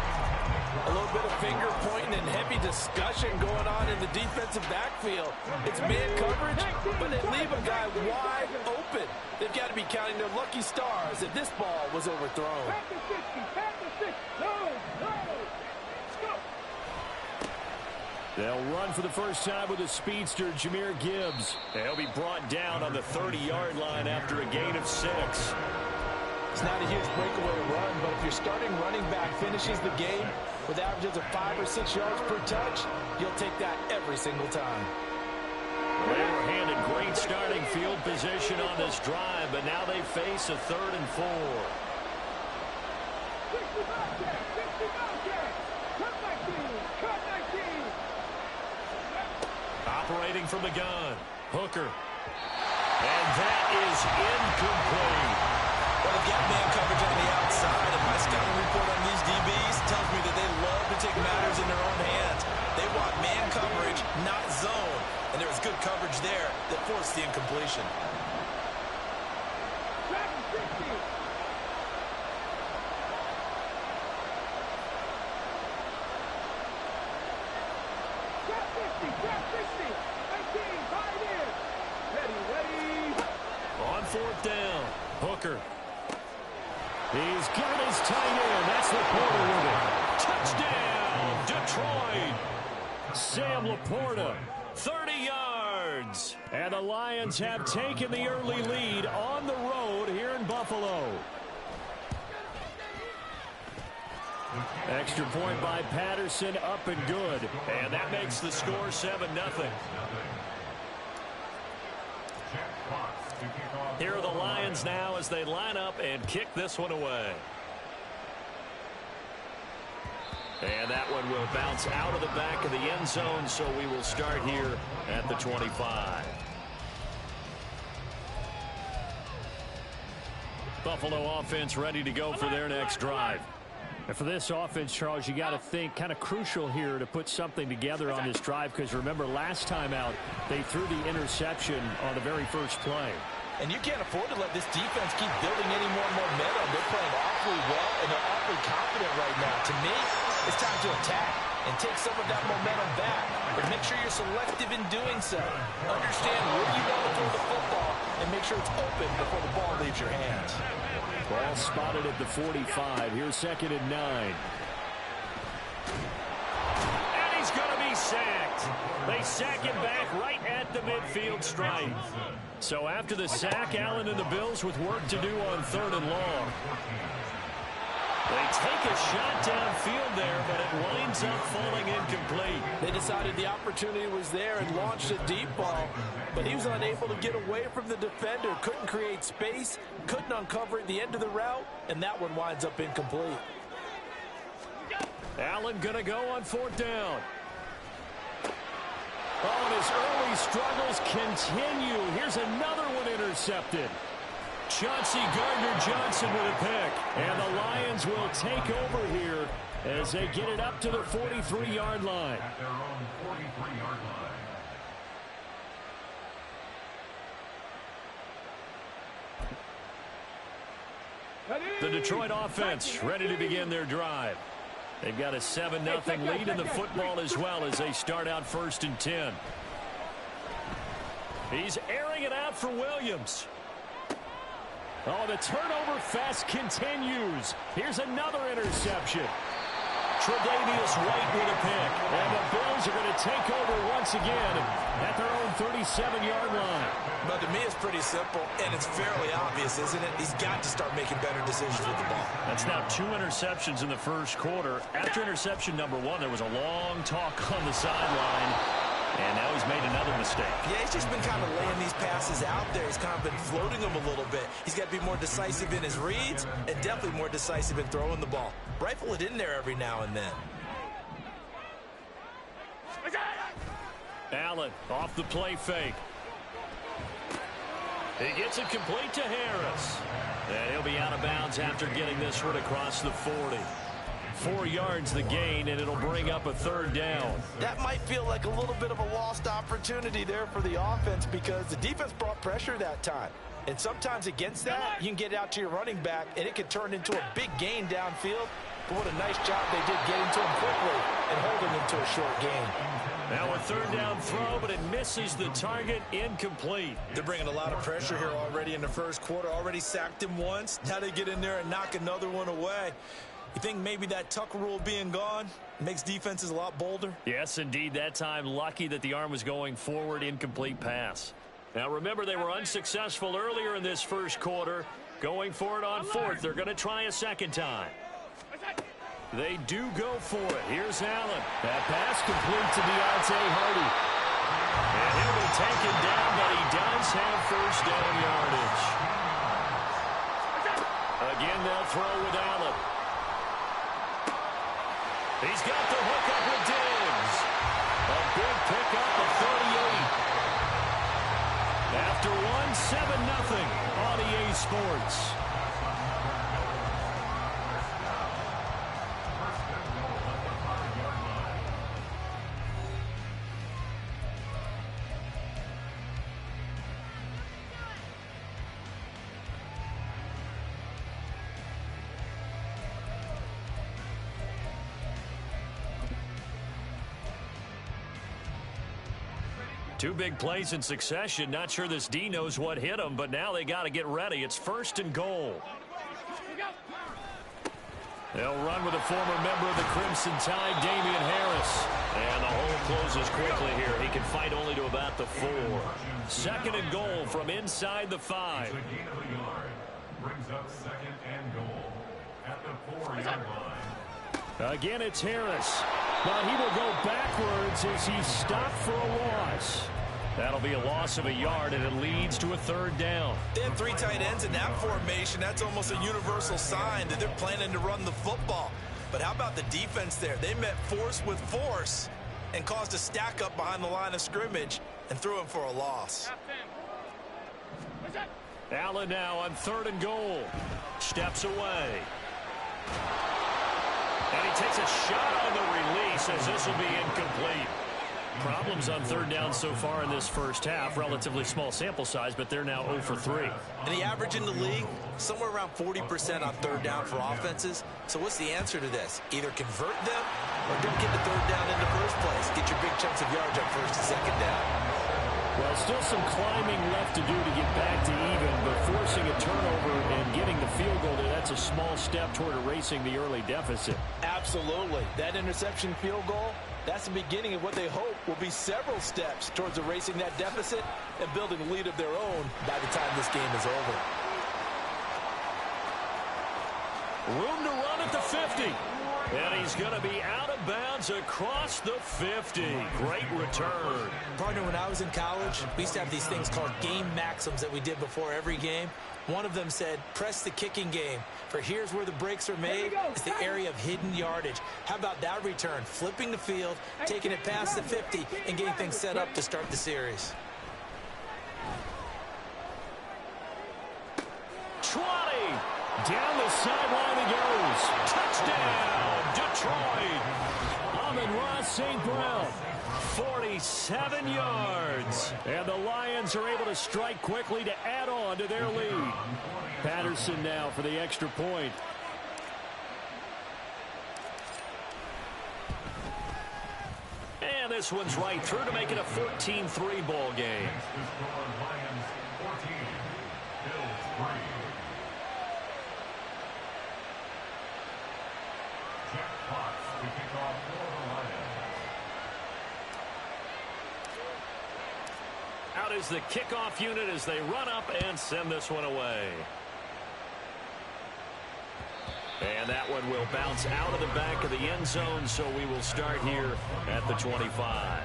[SPEAKER 2] A little bit of finger pointing and heavy discussion going on in the defensive backfield. It's man coverage, but they leave a guy wide open. They've got to be counting their lucky stars that this ball was overthrown.
[SPEAKER 3] Back to 60, back to 6. No. Go.
[SPEAKER 1] They'll run for the first time with a speedster, Jahmyr Gibbs. He'll be brought down on the 30-yard line after a gain of 6.
[SPEAKER 2] It's not a huge breakaway run, but if your starting running back finishes the game with averages of 5 or 6 yards per touch, you'll take that every single time.
[SPEAKER 1] They were handed great starting field position on this drive, but now they face a 3rd and 4.
[SPEAKER 3] 65 check. Cut 19.
[SPEAKER 1] Operating from the gun. Hooker. And that is incomplete.
[SPEAKER 4] Well, they've got man coverage on the outside, and my scouting report on these DBs tells me that they love to take matters in their own hands. They want man coverage, not zone. And there was good coverage there that forced the incompletion.
[SPEAKER 1] On 4th down, Hooker. He's got his tight end. That's the quarter with it. Touchdown, Detroit. Sam Laporta, 30 yards. And the Lions have taken the early lead on the road here in Buffalo. Extra point by Patterson, up and good. And that makes the score 7-0. Here are the Lions now as they line up and kick this one away. And that one will bounce out of the back of the end zone, so we will start here at the 25. Buffalo offense ready to go for their next drive. And for this offense, Charles, you got to think kind of crucial here to put something together on this drive, because remember last time out they threw the interception on the very first play.
[SPEAKER 2] And you can't afford to let this defense keep building any more momentum. They're playing awfully well, and they're awfully confident right now. To me, it's time to attack and take some of that momentum back. But make sure you're selective in doing so. Understand where you want to throw the football and make sure it's open before the ball leaves your hands.
[SPEAKER 1] Ball spotted at the 45. Here's 2nd and 9. And he's going to be sacked. They sack him back right at the midfield stripe. So after the sack, Allen and the Bills with work to do on 3rd and long. They take a shot downfield there, but it winds up falling incomplete.
[SPEAKER 2] They decided the opportunity was there and launched a deep ball, but he was unable to get away from the defender, couldn't create space, couldn't uncover at the end of the route, and that one winds up incomplete.
[SPEAKER 1] Allen going to go on 4th down. Oh, and his early struggles continue. Here's another one intercepted. Chauncey Gardner-Johnson with a pick. And the Lions will take over here as they get it up to the 43-yard line.
[SPEAKER 5] At their own 43-yard line.
[SPEAKER 1] The Detroit offense ready to begin their drive. They've got a 7-0 lead in the football as well as they start out 1st and 10. He's airing it out for Williams. Oh, the turnover fest continues. Here's another interception. Tre'Davious White with a pick. And the Bills are going to take over once again at their own 37-yard line.
[SPEAKER 2] But to me, it's pretty simple, and it's fairly obvious, isn't it? He's got to start making better decisions with the ball.
[SPEAKER 1] That's now 2 interceptions in the first quarter. After interception number 1, there was a long talk on the sideline, and now he's made another mistake.
[SPEAKER 2] Yeah, he's just been kind of laying these passes out there. He's kind of been floating them a little bit. He's got to be more decisive in his reads and definitely more decisive in throwing the ball. Rifle it in there every now and then.
[SPEAKER 1] Allen off the play fake. He gets it complete to Harris. And he'll be out of bounds after getting this one across the 40. 4 yards the gain, and it'll bring up a 3rd down.
[SPEAKER 2] That might feel like a little bit of a lost opportunity there for the offense because the defense brought pressure that time. And sometimes against that, you can get out to your running back, and it can turn into a big gain downfield. But what a nice job they did getting to him quickly and holding him to a short gain.
[SPEAKER 1] Now a 3rd down throw, but it misses the target, incomplete.
[SPEAKER 4] They're bringing a lot of pressure here already in the first quarter. Already sacked him once. Now they get in there and knock another one away. You think maybe that Tucker rule being gone makes defenses a lot bolder?
[SPEAKER 1] Yes, indeed. That time, lucky that the arm was going forward, incomplete pass. Now, remember, they were unsuccessful earlier in this first quarter. Going for it on 4th. They're going to try a 2nd time. They do go for it. Here's Allen. That pass complete to Deontay Hardy. And he'll be taken down, but he does have 1st down yardage. Again, they'll throw with Allen. He's got the hook up with Diggs. A big pickup of 38. After one, 7-0 on EA Sports. Two big plays in succession. Not sure this D knows what hit him, but now they got to get ready. It's 1st and goal. They'll run with a former member of the Crimson Tide, Damian Harris. And the hole closes quickly here. He can fight only to about the 4. 2nd and goal from inside the 5.
[SPEAKER 5] Brings up 2nd and goal at the 4-yard line.
[SPEAKER 1] Again, it's Harris. But he will go backwards as he's stopped for a loss. That'll be a loss of a yard, and it leads to a 3rd down.
[SPEAKER 4] They have 3 tight ends in that formation. That's almost a universal sign that they're planning to run the football. But how about the defense there? They met force with force and caused a stack up behind the line of scrimmage and threw him for a loss.
[SPEAKER 1] Allen now on 3rd and goal. Steps away. And he takes a shot on the release as this will be incomplete. Problems on 3rd down so far in this first half. Relatively small sample size, but they're now 0 for 3.
[SPEAKER 2] And the average in the league, somewhere around 40% on 3rd down for offenses. So what's the answer to this? Either convert them or don't get the 3rd down in the first place. Get your big chunks of yards up 1st and 2nd down.
[SPEAKER 1] Well, still some climbing left to do to get back to even, but forcing a turnover and getting the field goal there, that's a small step toward erasing the early deficit.
[SPEAKER 2] Absolutely. That interception field goal, that's the beginning of what they hope will be several steps towards erasing that deficit and building a lead of their own by the time this game is over.
[SPEAKER 1] Room to run at the 50. And he's going to be out of bounds across the 50. Great return.
[SPEAKER 2] Partner, when I was in college, we used to have these things called game maxims that we did before every game. One of them said, press the kicking game, for here's where the breaks are made. It's the area of hidden yardage. How about that return? Flipping the field, taking it past the 50, and getting things set up to start the series.
[SPEAKER 1] 20. Down the sideline he goes. Touchdown, Detroit. Amon-Ra St. Brown. 47 yards. And the Lions are able to strike quickly to add on to their lead. Patterson now for the extra point. And this one's right through to make it a 14-3 ball game.
[SPEAKER 5] Lions 14, Bills 3. Jack Fox to kick off for the Lions.
[SPEAKER 1] Out is the kickoff unit as they run up and send this one away. And that one will bounce out of the back of the end zone, so we will start here at the 25.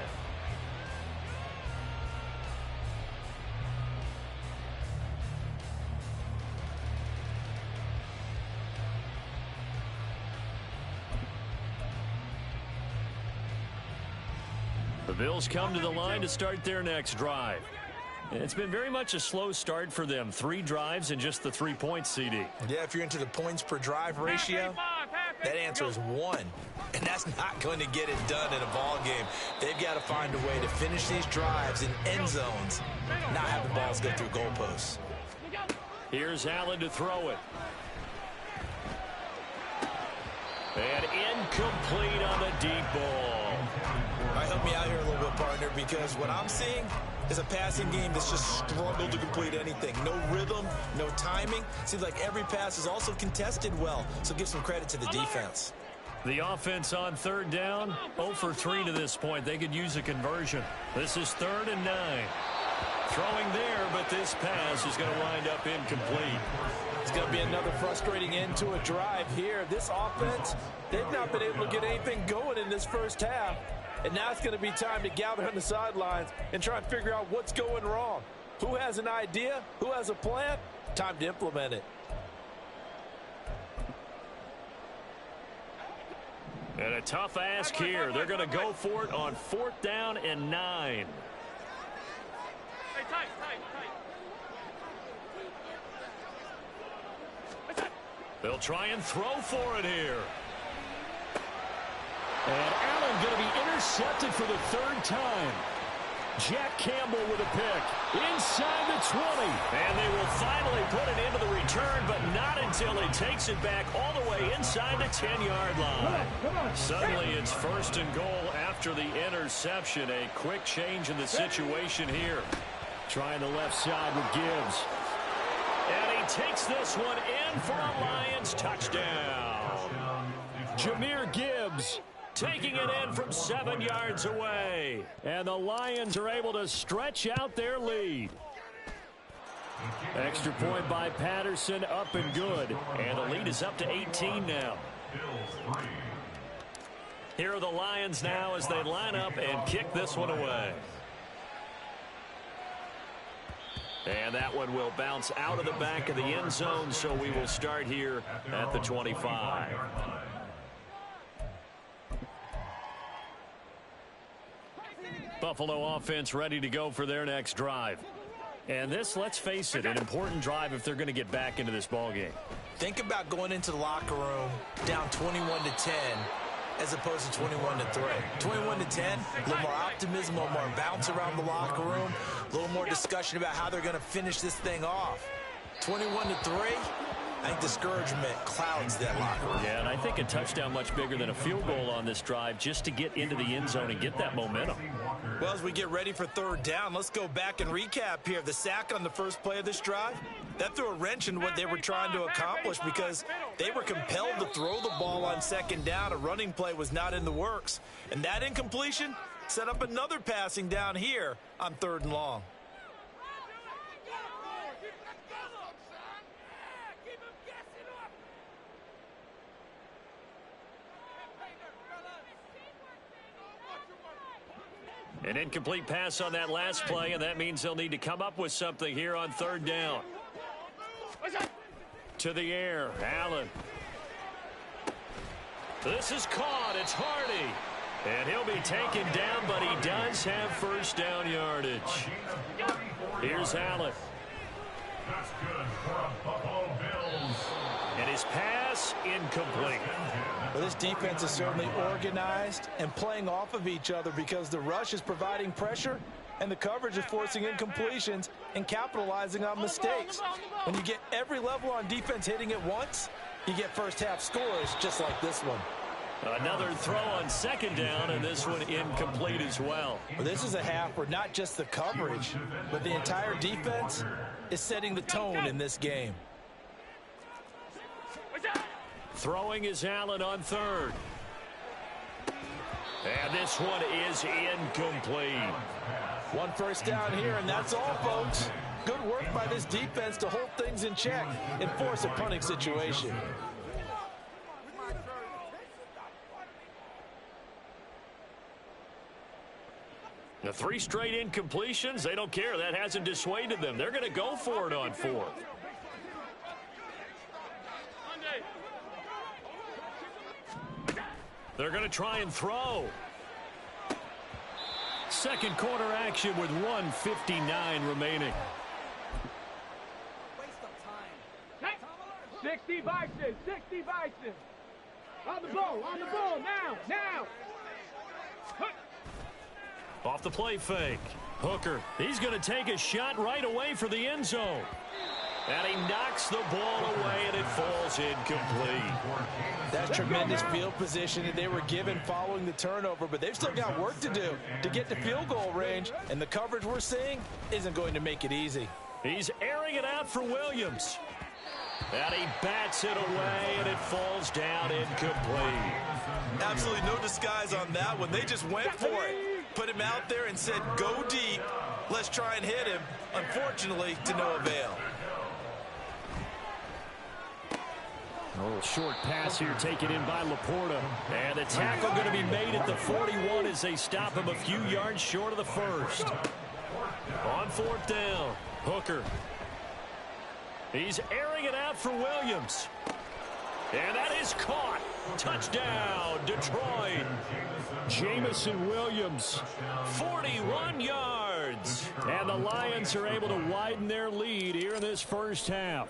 [SPEAKER 1] The Bills come to the line to start their next drive. It's been very much a slow start for them. 3 drives and just the 3 points, CD.
[SPEAKER 2] Yeah, if you're into the points per drive ratio, that answer is 1. And that's not going to get it done in a ball game. They've got to find a way to finish these drives in end zones, not have the balls go through goalposts.
[SPEAKER 1] Here's Allen to throw it. And incomplete on the deep ball.
[SPEAKER 2] All right, help me out here a little bit, partner, because what I'm seeing is a passing game that's just struggled to complete anything. No rhythm, no timing. Seems like every pass is also contested well, so give some credit to the defense.
[SPEAKER 1] The offense on 3rd down, 0 for 3 to this point. They could use a conversion. This is 3rd and 9. Throwing there, but this pass is going to wind up incomplete.
[SPEAKER 2] It's going to be another frustrating end to a drive here. This offense, they've not been able to get anything going in this first half. And now it's going to be time to gather on the sidelines and try and figure out what's going wrong. Who has an idea? Who has a plan? Time to implement it.
[SPEAKER 1] And a tough ask here. They're going to go for it on 4th down and 9. They'll try and throw for it here. And Allen going to be intercepted for the 3rd time. Jack Campbell with a pick inside the 20. And they will finally put it into the return, but not until he takes it back all the way inside the 10-yard line. Suddenly it's 1st and goal after the interception. A quick change in the situation here. Trying the left side with Gibbs. And he takes this one in for a Lions touchdown. Jahmyr Gibbs taking it in from 7 yards away. And the Lions are able to stretch out their lead. Extra point by Patterson, up and good. And the lead is up to 18 now. Here are the Lions now as they line up and kick this one away. And that one will bounce out of the back of the end zone, so we will start here at the 25. Buffalo offense ready to go for their next drive. And this, let's face it, an important drive if they're going to get back into this ballgame.
[SPEAKER 4] Think about going into the locker room down 21-10 as opposed to 21-3. 21-10, a little more optimism, a little more bounce around the locker room, a little more discussion about how they're going to finish this thing off. 21-3, I think discouragement clouds that locker room.
[SPEAKER 1] Yeah, and I think a touchdown much bigger than a field goal on this drive just to get into the end zone and get that momentum.
[SPEAKER 4] Well, as we get ready for third down, let's go back and recap here. The sack on the first play of this drive, that threw a wrench in what they were trying to accomplish because they were compelled to throw the ball on second down. A running play was not in the works. And that incompletion set up another passing down here on third and long.
[SPEAKER 1] An incomplete pass on that last play, and that means they'll need to come up with something here on third down. To the air, Allen. This is caught. It's Hardy. And he'll be taken down, but he does have first down yardage. Here's Allen.
[SPEAKER 5] That's good for the Buffalo Bills.
[SPEAKER 1] And his pass incomplete.
[SPEAKER 4] Well, this defense is certainly organized and playing off of each other because the rush is providing pressure and the coverage is forcing incompletions and capitalizing on mistakes. When you get every level on defense hitting at once, you get first half scores just like this one.
[SPEAKER 1] Another throw on second down, and this one incomplete as well.
[SPEAKER 4] Well, this is a half where not just the coverage, but the entire defense is setting the tone in this game.
[SPEAKER 1] Throwing is Allen on third. And this one is incomplete.
[SPEAKER 4] One first down here, and that's all, folks. Good work by this defense to hold things in check and force a punting situation.
[SPEAKER 1] The 3 straight incompletions, they don't care. That hasn't dissuaded them. They're going to go for it on fourth. They're going to try and throw. Second quarter action with 1:59 remaining.
[SPEAKER 3] 60 Bison, 60 Bison. On the ball, now.
[SPEAKER 1] Off the play fake. Hooker, he's going to take a shot right away for the end zone. And he knocks the ball away, and it falls incomplete.
[SPEAKER 4] That's tremendous field position that they were given following the turnover, but they've still got work to do to get to field goal range, and the coverage we're seeing isn't going to make it easy.
[SPEAKER 1] He's airing it out for Williams. And he bats it away, and it falls down incomplete.
[SPEAKER 4] Absolutely no disguise on that one. They just went for it. Put him out there and said, go deep. Let's try and hit him. Unfortunately, to no avail.
[SPEAKER 1] A little short pass here taken in by Laporta. And the tackle going to be made at the 41 as they stop him a few yards short of the first. On fourth down, Hooker. He's airing it out for Williams. And that is caught. Touchdown, Detroit. Jamison Williams, 41 yards. And the Lions are able to widen their lead here in this first half.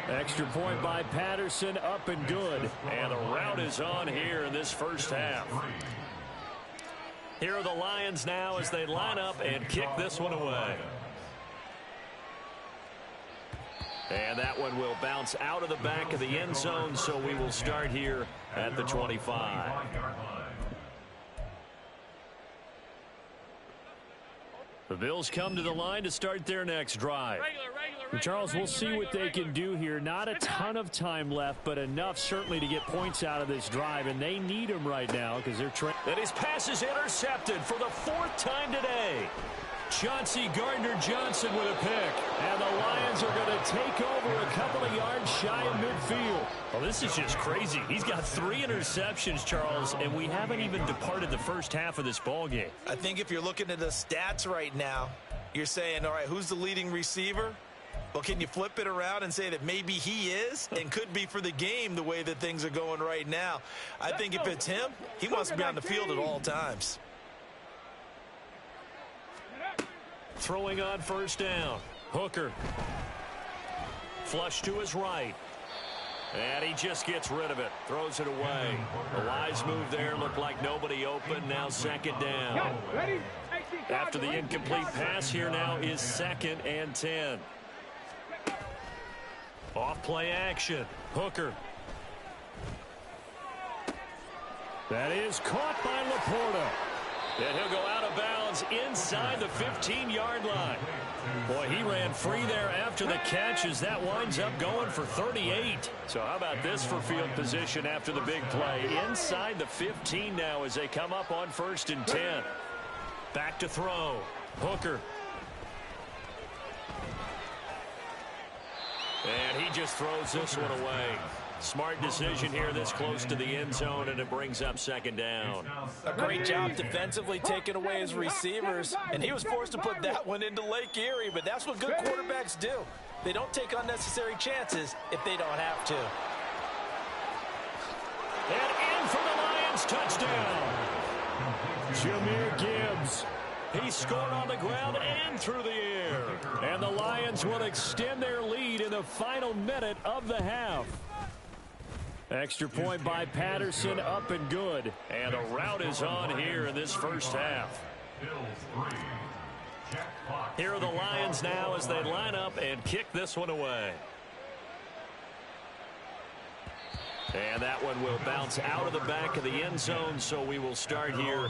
[SPEAKER 1] Extra point by Patterson, up and good. And the route is on here in this first half. Here are the Lions now as they line up and kick this one away. And that one will bounce out of the back of the end zone, so we will start here at the 25. The Bills come to the line to start their next drive.
[SPEAKER 6] And Charles, we'll see what they can do here. Not a ton of time left, but enough certainly to get points out of this drive, and they need them right now because they're trying.
[SPEAKER 1] And his pass is intercepted for the 4th time today. Chauncey Gardner-Johnson with a pick. And the Lions are going to take over a couple of yards shy of midfield.
[SPEAKER 6] Well, this is just crazy. He's got 3 interceptions, Charles, and we haven't even departed the first half of this ball game.
[SPEAKER 4] I think if you're looking at the stats right now, you're saying, all right, who's the leading receiver? Well, can you flip it around and say that maybe he is and could be for the game the way that things are going right now? I think if it's him, he wants to be on the field at all times.
[SPEAKER 1] Throwing on first down. Hooker. Flush to his right. And he just gets rid of it. Throws it away. The wise move there. Looked like nobody open. Now 2nd down. After the incomplete pass, here now is 2nd and 10. Off play action. Hooker. That is caught by Laporta. And he'll go out of bounds inside the 15-yard line. Boy, he ran free there after the catch as that winds up going for 38. So how about this for field position after the big play? Inside the 15 now as they come up on 1st and 10. Back to throw. Hooker. And he just throws this one away. Smart decision here this close to the end zone, and it brings up 2nd down.
[SPEAKER 2] A great job defensively taking away his receivers, and he was forced to put that one into Lake Erie, but that's what good quarterbacks do. They don't take unnecessary chances if they don't have to.
[SPEAKER 1] And in for the Lions, touchdown. Jahmyr Gibbs. He scored on the ground and through the air. And the Lions will extend their lead in the final minute of the half. Extra point by Patterson, up and good. And a rout is on here in this first half. Here are the Lions now as they line up and kick this one away. And that one will bounce out of the back of the end zone, so we will start here